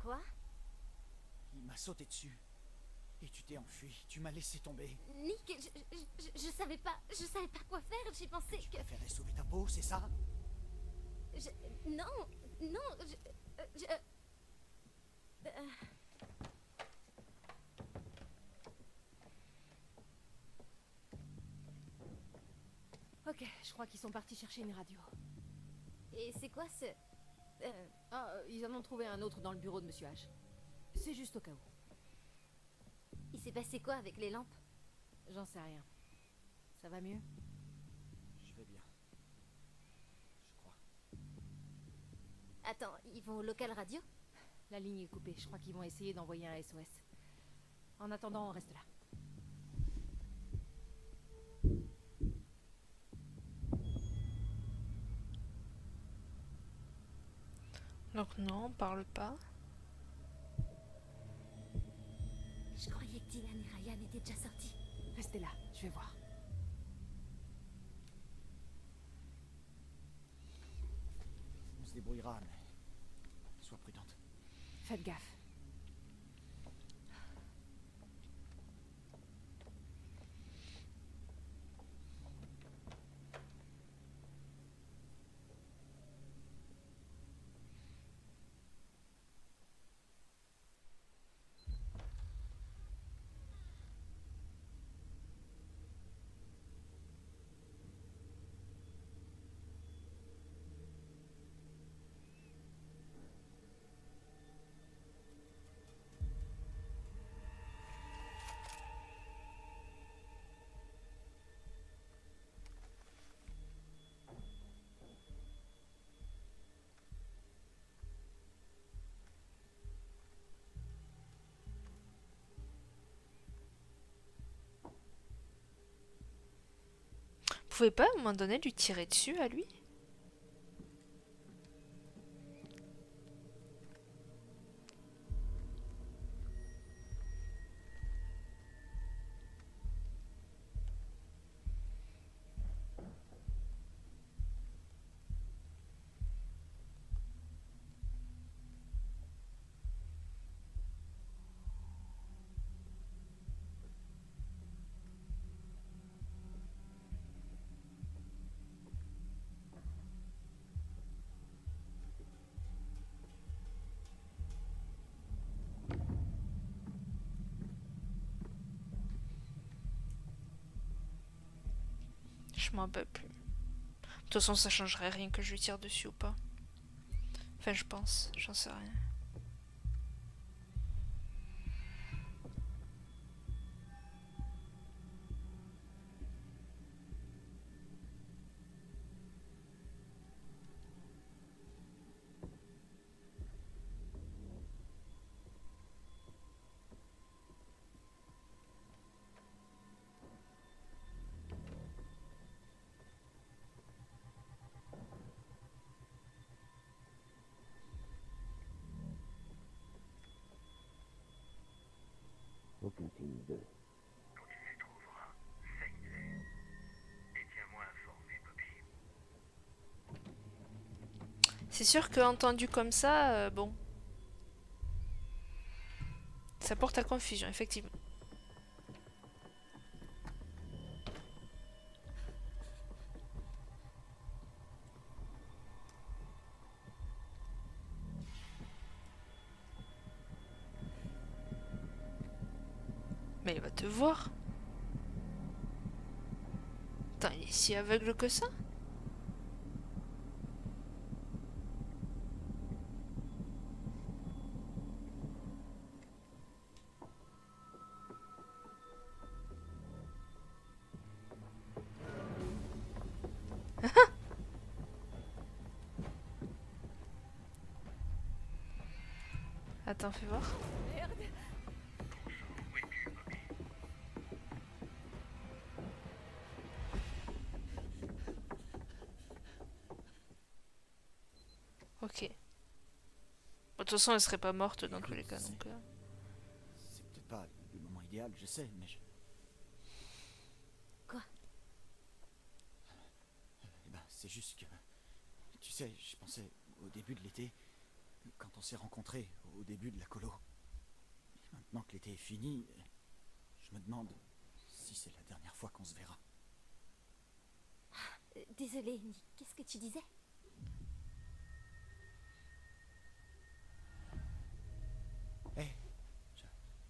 Quoi? Il m'a sauté dessus. Et tu t'es enfui. Tu m'as laissé tomber. Nick, je savais pas quoi faire. J'ai pensé Tu que... préférais sauver ta peau, c'est ça? Non, non, Ok, je crois qu'ils sont partis chercher une radio. Et c'est quoi ce... Ils en ont trouvé un autre dans le bureau de Monsieur H. C'est juste au cas où. Il s'est passé quoi avec les lampes? J'en sais rien. Ça va mieux? Je vais bien. Je crois. Attends, ils vont au local radio? La ligne est coupée. Je crois qu'ils vont essayer d'envoyer un SOS. En attendant, on reste là. Donc non, on parle pas. Je croyais que Dylan et Ryan étaient déjà sortis. Restez là, je vais voir. On se débrouillera, mais... Sois prudente. Faites gaffe. Vous pouvez pas à un moment donné lui tirer dessus à lui? Je m'en bats plus. De toute façon, ça changerait rien que je lui tire dessus ou pas. Enfin, je pense. J'en sais rien. Aucun signe d'eux. Quand tu les trouveras, saigne-les. Et tiens-moi informé, Bobby. C'est sûr que entendu comme ça, bon. Ça porte à confusion, effectivement. Mais il va te voir. Attends, il est si aveugle que ça? Attends, fais voir. Merde. Bonjour, où es-tu, Bobby? Ok. Bon, de toute façon, elle serait pas morte dans tous Écoute, les cas, donc... C'est peut-être pas le moment idéal, je sais, mais Quoi? Eh ben, c'est juste que... Tu sais, je pensais au début de l'été, quand on s'est rencontrés, au début de la colo. Et maintenant que l'été est fini, je me demande si c'est la dernière fois qu'on se verra. Désolée, Nick, qu'est-ce que tu disais? Hé,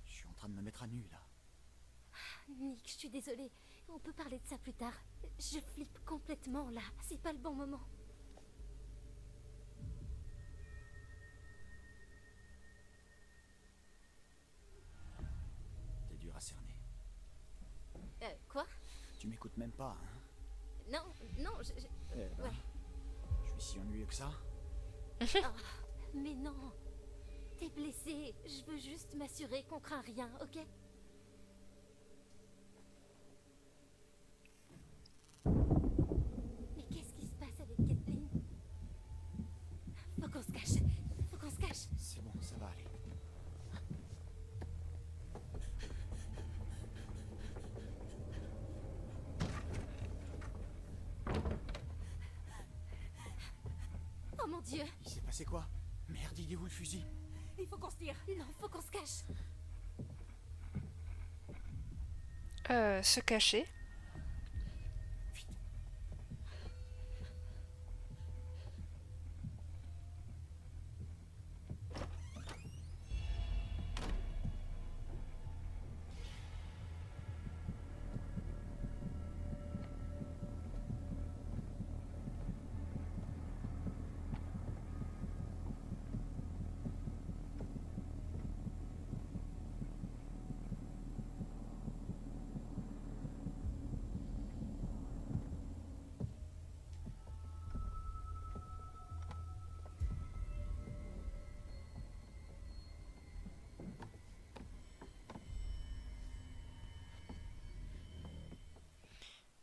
je suis en train de me mettre à nu, là. Nick, je suis désolée. On peut parler de ça plus tard. Je flippe complètement, là. C'est pas le bon moment. T'es dur à cerner. Quoi? Tu m'écoutes même pas, hein? Non, non, Eh ben, ouais. Je suis si ennuyeux que ça? Oh, mais non. T'es blessé. Je veux juste m'assurer qu'on craint rien, ok? Mais qu'est-ce qui se passe avec Kathleen? Faut qu'on se cache. Faut qu'on se cache. C'est bon, ça va aller. Oh mon Dieu. Il s'est passé quoi? Merde, il est où le fusil? Il faut qu'on se tire. Non, faut qu'on se cache. Se cacher.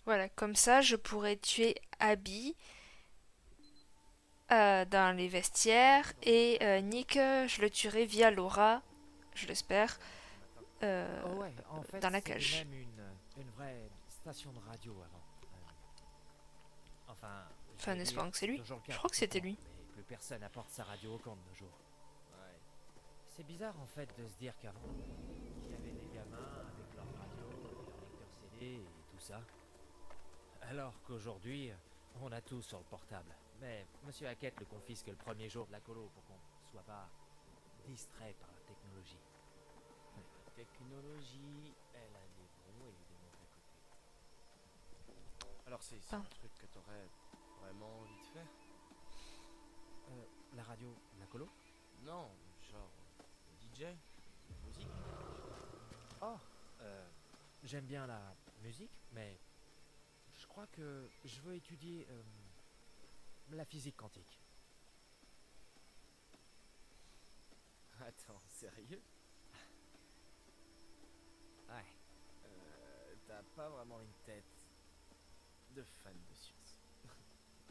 Voilà, comme ça, je pourrais tuer Abby dans les vestiaires et Nick, je le tuerai via Laura, je l'espère, Oh ouais, en fait, dans la c'était cage. même une vraie station de radio avant. Enfin, Enfin, en je veux espérant dire, que c'est lui. toujours le cas Je crois que c'était pratiquement, lui. Mais plus personne apporte sa radio au camp de nos jours. Ouais. C'est bizarre en fait de se dire qu'avant, il y avait des gamins avec leur radio, leur lecteur CD et tout ça. Alors qu'aujourd'hui, on a tout sur le portable. Mais Monsieur Hackett le confisque le premier jour de la colo pour qu'on ne soit pas distrait par la technologie. La technologie, elle a des bons et des mauvais côtés. Alors c'est un truc que t'aurais vraiment envie de faire? La radio, la colo? Non, genre DJ, la musique. Oh, j'aime bien la musique, mais je crois que je veux étudier la physique quantique. Attends, sérieux? Ouais. T'as pas vraiment une tête de fan de science.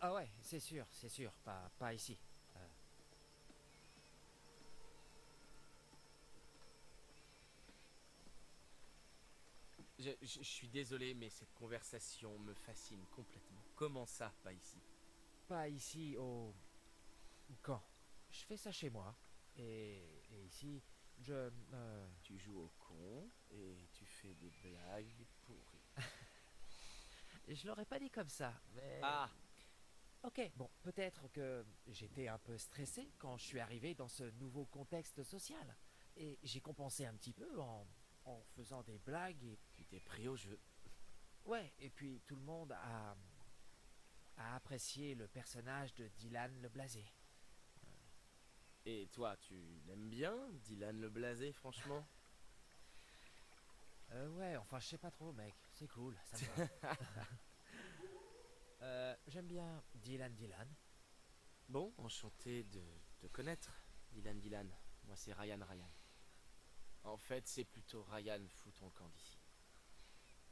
Ah ouais, c'est sûr, pas ici. Je suis désolé, mais cette conversation me fascine complètement. Comment ça, pas ici? Pas ici au camp. Je fais ça chez moi. Et ici, Tu joues au con et tu fais des blagues pourries. Je l'aurais pas dit comme ça, mais... Ah! Ok, bon, peut-être que j'étais un peu stressé quand je suis arrivé dans ce nouveau contexte social. Et j'ai compensé un petit peu en faisant des blagues et... Tu t'es pris au jeu. Ouais, et puis tout le monde a apprécié le personnage de Dylan le Blasé. Et toi, tu l'aimes bien, Dylan le Blasé, franchement? Ouais, enfin, je sais pas trop, mec. C'est cool, ça me va. J'aime bien Dylan. Bon, enchanté de te connaître, Dylan. Moi, c'est Ryan. En fait, c'est plutôt Ryan, fous ton camp d'ici.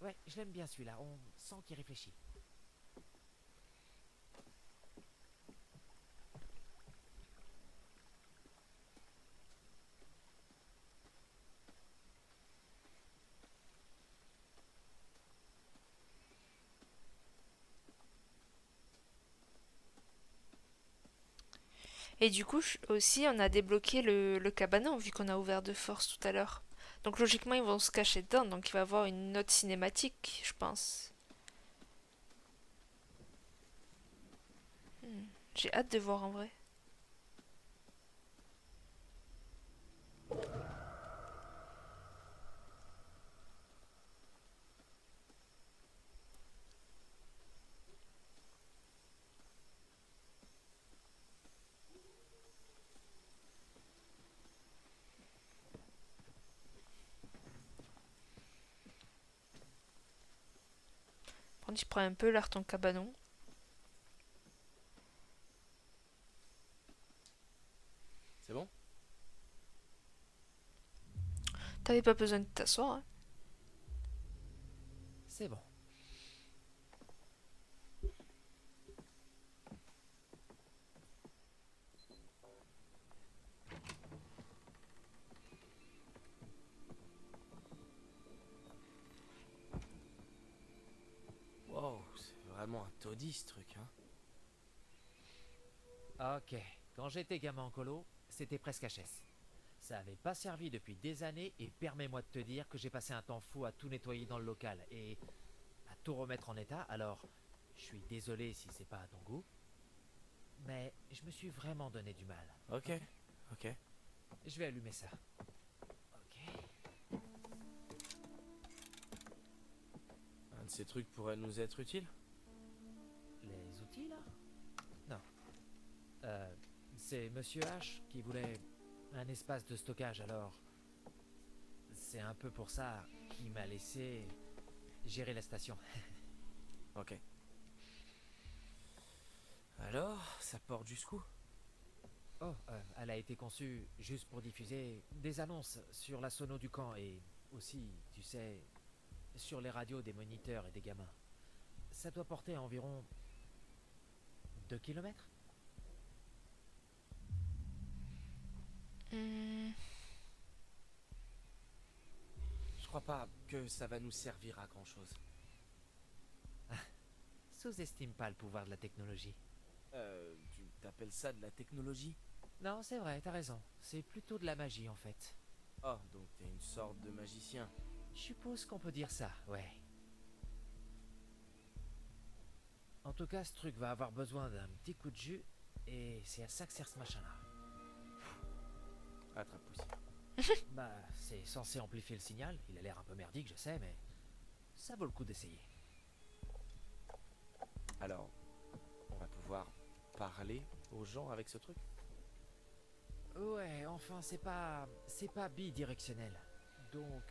Ouais, je l'aime bien celui-là, on sent qu'il réfléchit. Et du coup, aussi, on a débloqué le cabanon, vu qu'on a ouvert de force tout à l'heure. Donc logiquement, ils vont se cacher dedans, donc il va y avoir une autre cinématique, je pense. J'ai hâte de voir en vrai. Par contre, il prend un peu l'air ton cabanon. C'est bon? T'avais pas besoin de t'asseoir, hein. C'est bon. Wow, c'est vraiment un taudis ce truc, hein. Ok, quand j'étais gamin en colo, c'était presque HS. Ça avait pas servi depuis des années et permets-moi de te dire que j'ai passé un temps fou à tout nettoyer dans le local et à tout remettre en état, alors je suis désolé si c'est pas à ton goût, mais je me suis vraiment donné du mal. Ok. Je vais allumer ça. Ok. Un de ces trucs pourrait nous être utile? Les outils là? Non. C'est Monsieur H qui voulait un espace de stockage, alors c'est un peu pour ça qu'il m'a laissé gérer la station. Ok. Alors, ça porte jusqu'où? Oh, elle a été conçue juste pour diffuser des annonces sur la sono du camp et aussi, tu sais, sur les radios des moniteurs et des gamins. Ça doit porter environ 2 kilomètres. Je crois pas que ça va nous servir à grand chose. Sous-estime pas le pouvoir de la technologie. Tu t'appelles ça de la technologie? Non, c'est vrai, t'as raison. C'est plutôt de la magie en fait. Oh, donc t'es une sorte de magicien. Je suppose qu'on peut dire ça, ouais. En tout cas, ce truc va avoir besoin d'un petit coup de jus, et c'est à ça que sert ce machin-là. Attrape-poussière. Bah, c'est censé amplifier le signal, il a l'air un peu merdique, je sais, mais ça vaut le coup d'essayer. Alors, on va pouvoir parler aux gens avec ce truc? Ouais, enfin, c'est pas bidirectionnel. Donc,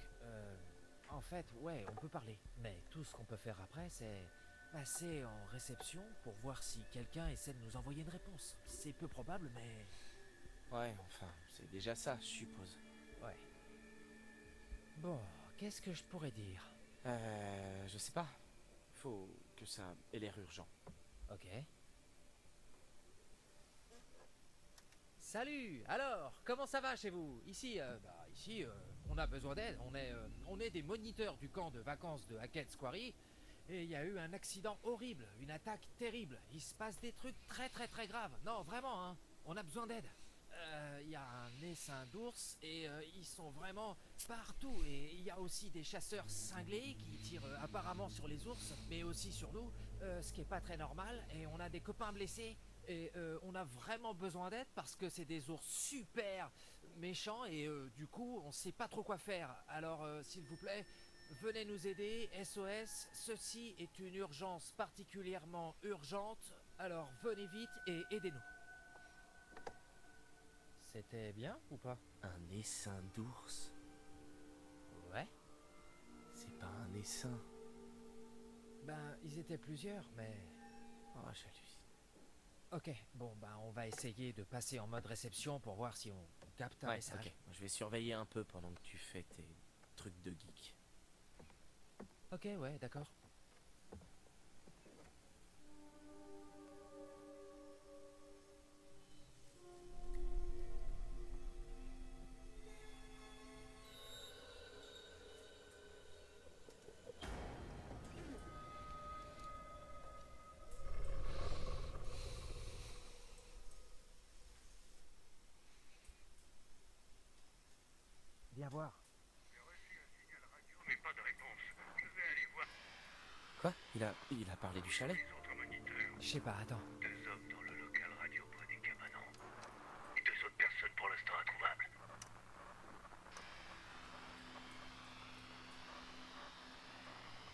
en fait, ouais, on peut parler. Mais tout ce qu'on peut faire après, c'est passer en réception pour voir si quelqu'un essaie de nous envoyer une réponse. C'est peu probable, mais... Ouais, enfin, c'est déjà ça, je suppose. Ouais. Bon, qu'est-ce que je pourrais dire? Je sais pas. Faut que ça ait l'air urgent. Ok. Salut. Alors, comment ça va chez vous? Ici, on a besoin d'aide. On est des moniteurs du camp de vacances de Hackett's Quarry. Et il y a eu un accident horrible, une attaque terrible. Il se passe des trucs très graves. Non, vraiment, hein. On a besoin d'aide. Il y a un essaim d'ours et ils sont vraiment partout. Et il y a aussi des chasseurs cinglés qui tirent apparemment sur les ours, mais aussi sur nous, ce qui est pas très normal. Et on a des copains blessés. Et on a vraiment besoin d'aide parce que c'est des ours super méchants et du coup on sait pas trop quoi faire. Alors s'il vous plaît, venez nous aider, SOS, ceci est une urgence particulièrement urgente, alors venez vite et aidez-nous. C'était bien ou pas? Un essaim d'ours? Ouais. C'est pas un essaim. Ben, ils étaient plusieurs, mais... Oh, j'hallucine. Ok, bon, ben on va essayer de passer en mode réception pour voir si on capte un Ouais, message. ok. Je vais surveiller un peu pendant que tu fais tes trucs de geek. Ok, ouais, d'accord. Viens voir. Mais pas de réponse. Je vais aller voir Quoi? Il a parlé du chalet? les autres moniteurs. Je sais pas, attends. 2 hommes dans le local radio près des cabanons. Et 2 autres personnes pour l'instant introuvables.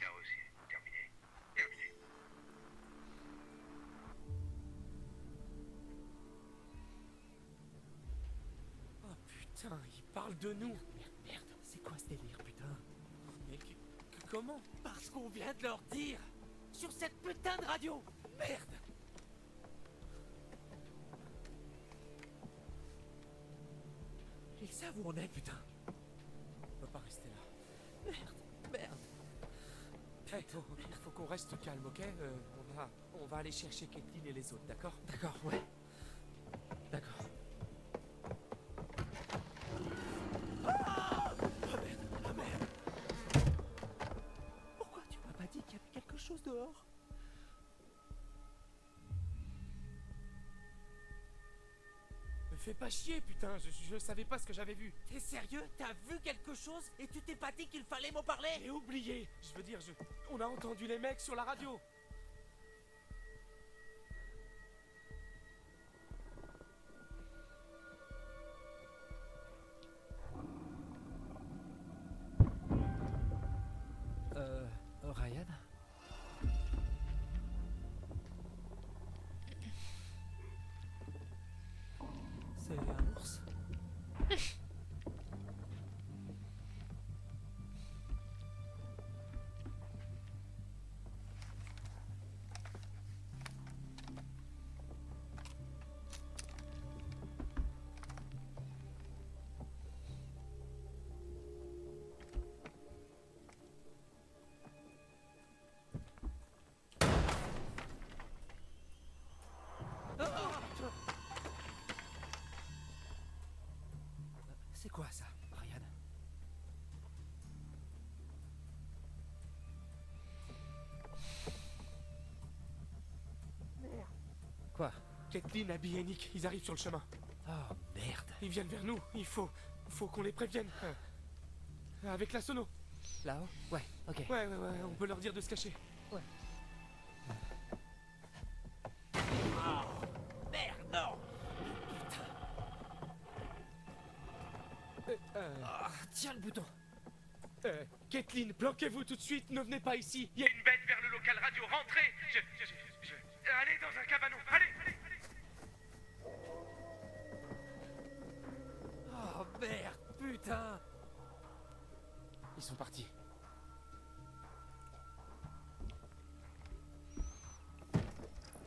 Carrossier, terminé. Terminé. Oh putain, il parle de nous. Merde, c'est quoi ce délire, putain? Mais comment? Parce qu'on vient de leur dire sur cette putain de radio. Merde. Ils savent où on est, putain. On peut pas rester là. Merde. Hey, faut qu'on reste calme, ok? On va aller chercher Caitlin et les autres, d'accord? D'accord, ouais. D'accord. Ah merde. Pourquoi tu m'as pas dit qu'il y avait quelque chose dehors? Me fais pas chier, putain, je savais pas ce que j'avais vu. T'es sérieux? T'as vu quelque chose et tu t'es pas dit qu'il fallait m'en parler? J'ai oublié. Je veux dire, on a entendu les mecs sur la radio. Ryan? C'est un ours? C'est quoi ça, Ryan? Quoi? Caitlin, Abby et Nick, ils arrivent sur le chemin. Oh merde. Ils viennent vers nous. Il faut qu'on les prévienne. Avec la sono. Là-haut? Ouais, ok. Ouais, on peut leur dire de se cacher. Ouais. Oh, merde, non! Ah, tiens le bouton. Caitlin, bloquez-vous tout de suite, ne venez pas ici. Il y a une bête vers le local radio. Rentrez. Allez dans un cabanon. Allez. Oh merde, putain! Ils sont partis.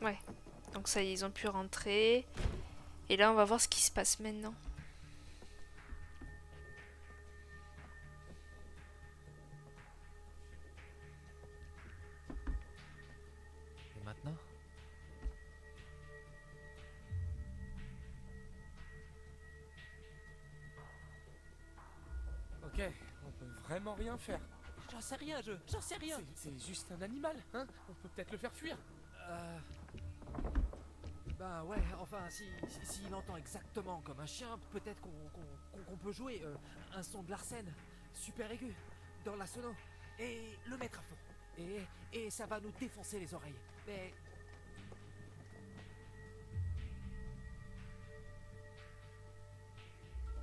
Ouais. Donc ça y est, ils ont pu rentrer. Et là, on va voir ce qui se passe maintenant. Et maintenant? Ok, on peut vraiment rien faire. J'en sais rien, j'en sais rien. C'est juste un animal, hein? On peut peut-être le faire fuir. Bah ouais, enfin, s'il entend exactement comme un chien, peut-être qu'on peut jouer un son de Larsen, super aigu, dans la sono, et le mettre à fond. Et ça va nous défoncer les oreilles. Mais...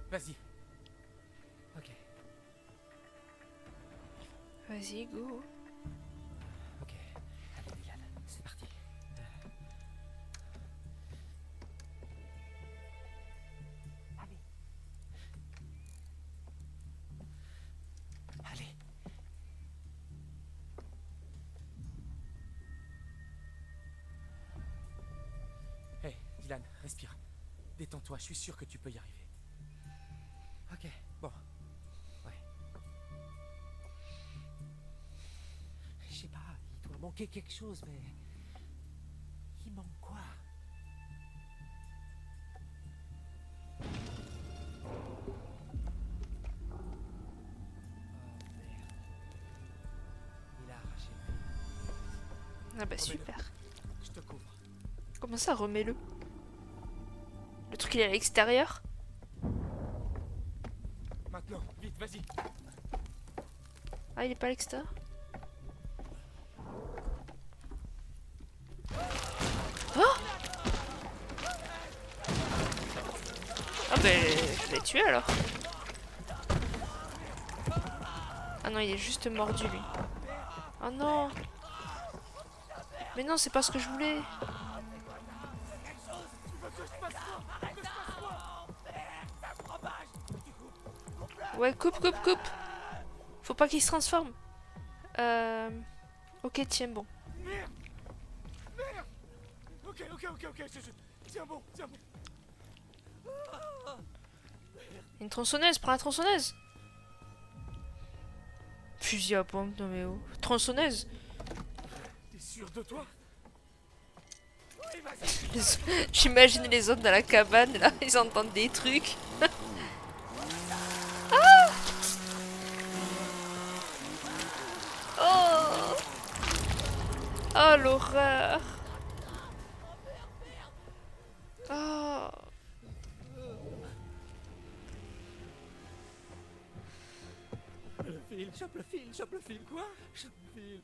Vas-y. Ok. Vas-y, go. Ok. Allez, Dylan, c'est parti. Allez. Allez. Hey, Dylan, respire. Détends-toi, je suis sûr que tu peux y arriver. manquer quelque chose, mais... Il manque quoi? Il a arraché le fil. Ah bah super. Je te couvre. Comment ça, remets-le? Le truc il est à l'extérieur? Maintenant, vite, vas-y. Ah, il est pas à l'extérieur? Oh! Ah ben, je l'ai tué alors. Ah non, il est juste mordu lui. Oh non! Mais non, c'est pas ce que je voulais. Ouais, coupe. Faut pas qu'il se transforme. Ok, tiens, bon. Merde. Ok, tiens bon. Une tronçonneuse, prends la tronçonneuse. Fusil à pompe, non mais oh. Tronçonneuse. T'es sûr de toi? Oui, J'imagine les autres dans la cabane, là, ils entendent des trucs. Oh! Oh, l'horreur! Oh! Chope le fil, quoi? Chope le fil.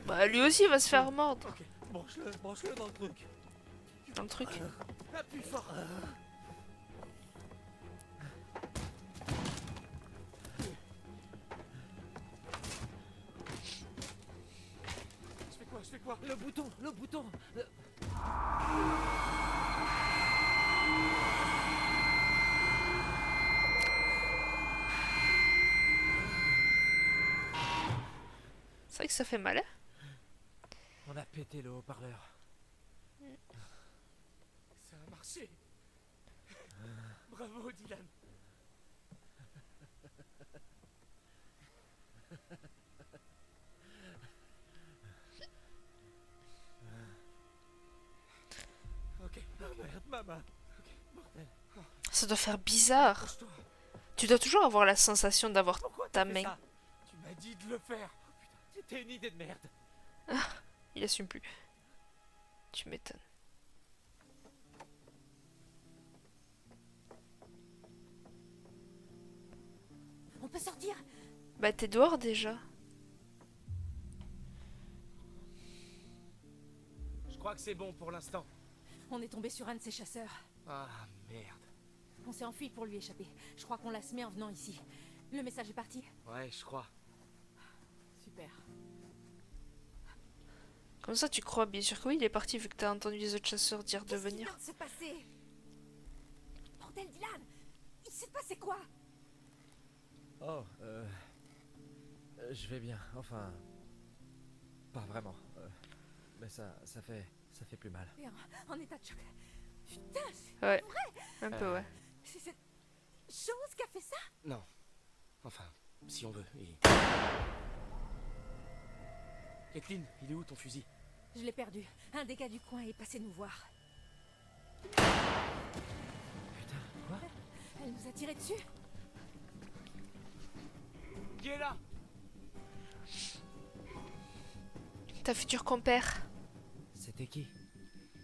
Bah, lui aussi il va se faire mordre. Ok, branche-le dans le truc. Dans le truc. Appuie fort. Je fais quoi? Le bouton. C'est vrai que ça fait mal, hein? On a pété le haut-parleur. Ça a marché. Bravo, Dylan. Ok. Oh merde, maman. Ok, bordel. Ça doit faire bizarre. Tu dois toujours avoir la sensation d'avoir ta main. Ça tu m'as dit de le faire. Oh, putain, c'était une idée de merde. Il assume plus. Tu m'étonnes. On peut sortir? Bah t'es dehors déjà. Je crois que c'est bon pour l'instant. On est tombé sur un de ces chasseurs. Ah, merde. On s'est enfui pour lui échapper. Je crois qu'on l'a semé en venant ici. Le message est parti? Ouais, je crois. Super. Comme ça tu crois bien sûr que oui, il est parti vu que t'as entendu les autres chasseurs dire de venir. Qu'est-ce qui vient de se passer? Bordel, Dylan! Il s'est passé quoi? Oh, je vais bien. Enfin, pas vraiment. Mais ça fait plus mal. Et en état de choc. Putain, c'est Ouais, vrai? un peu ouais. C'est cette chose qui a fait ça? Non. Enfin, si on veut. Kathleen, il est où ton fusil? Je l'ai perdu. Un des gars du coin est passé nous voir. Putain, quoi? Elle nous a tiré dessus. Qui est là? Ta future compère. C'était qui?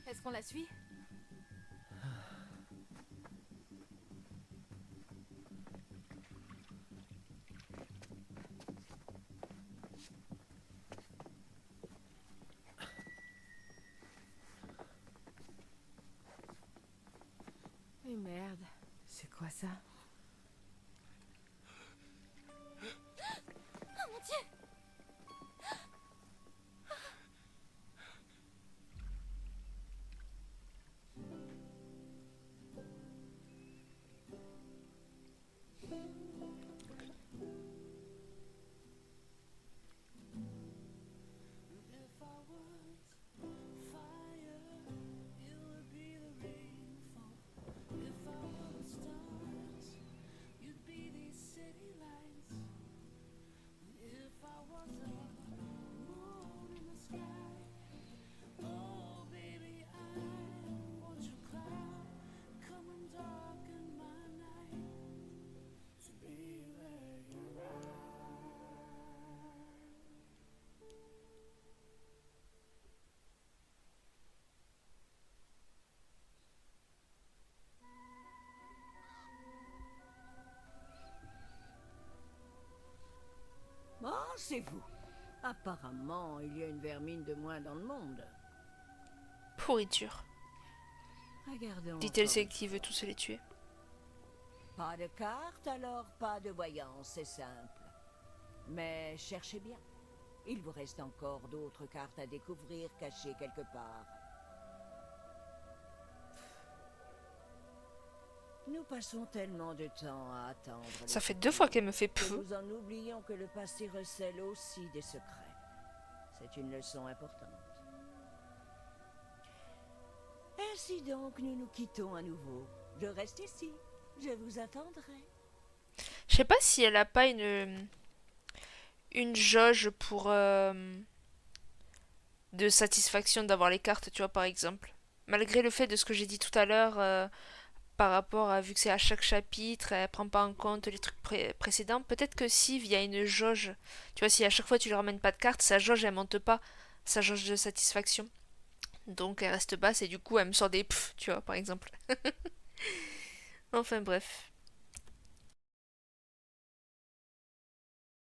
Est-ce qu'on la suit? Et merde, c'est quoi ça? Oh mon Dieu! pensez-vous? Apparemment, il y a une vermine de moins dans le monde. Pourriture. Regardons. Dit-elle encore celle une qui veut tous les tuer. Pas de carte, alors pas de voyance, c'est simple. Mais cherchez bien. Il vous reste encore d'autres cartes à découvrir cachées quelque part. Nous passons tellement de temps à attendre. Ça fait 2 fois qu'elle me fait que peu. nous en oublions que le passé recèle aussi des secrets. C'est une leçon importante. Ainsi donc, nous nous quittons à nouveau. Je reste ici. Je vous attendrai. Je sais pas si elle a pas une jauge pour de satisfaction d'avoir les cartes, tu vois, par exemple. Malgré le fait de ce que j'ai dit tout à l'heure par rapport à, vu que c'est à chaque chapitre, elle prend pas en compte les trucs précédents, peut-être que si via une jauge, tu vois, si à chaque fois tu lui ramènes pas de cartes, sa jauge elle monte pas, sa jauge de satisfaction. Donc elle reste basse et du coup elle me sort des pfff, tu vois, par exemple. Enfin bref.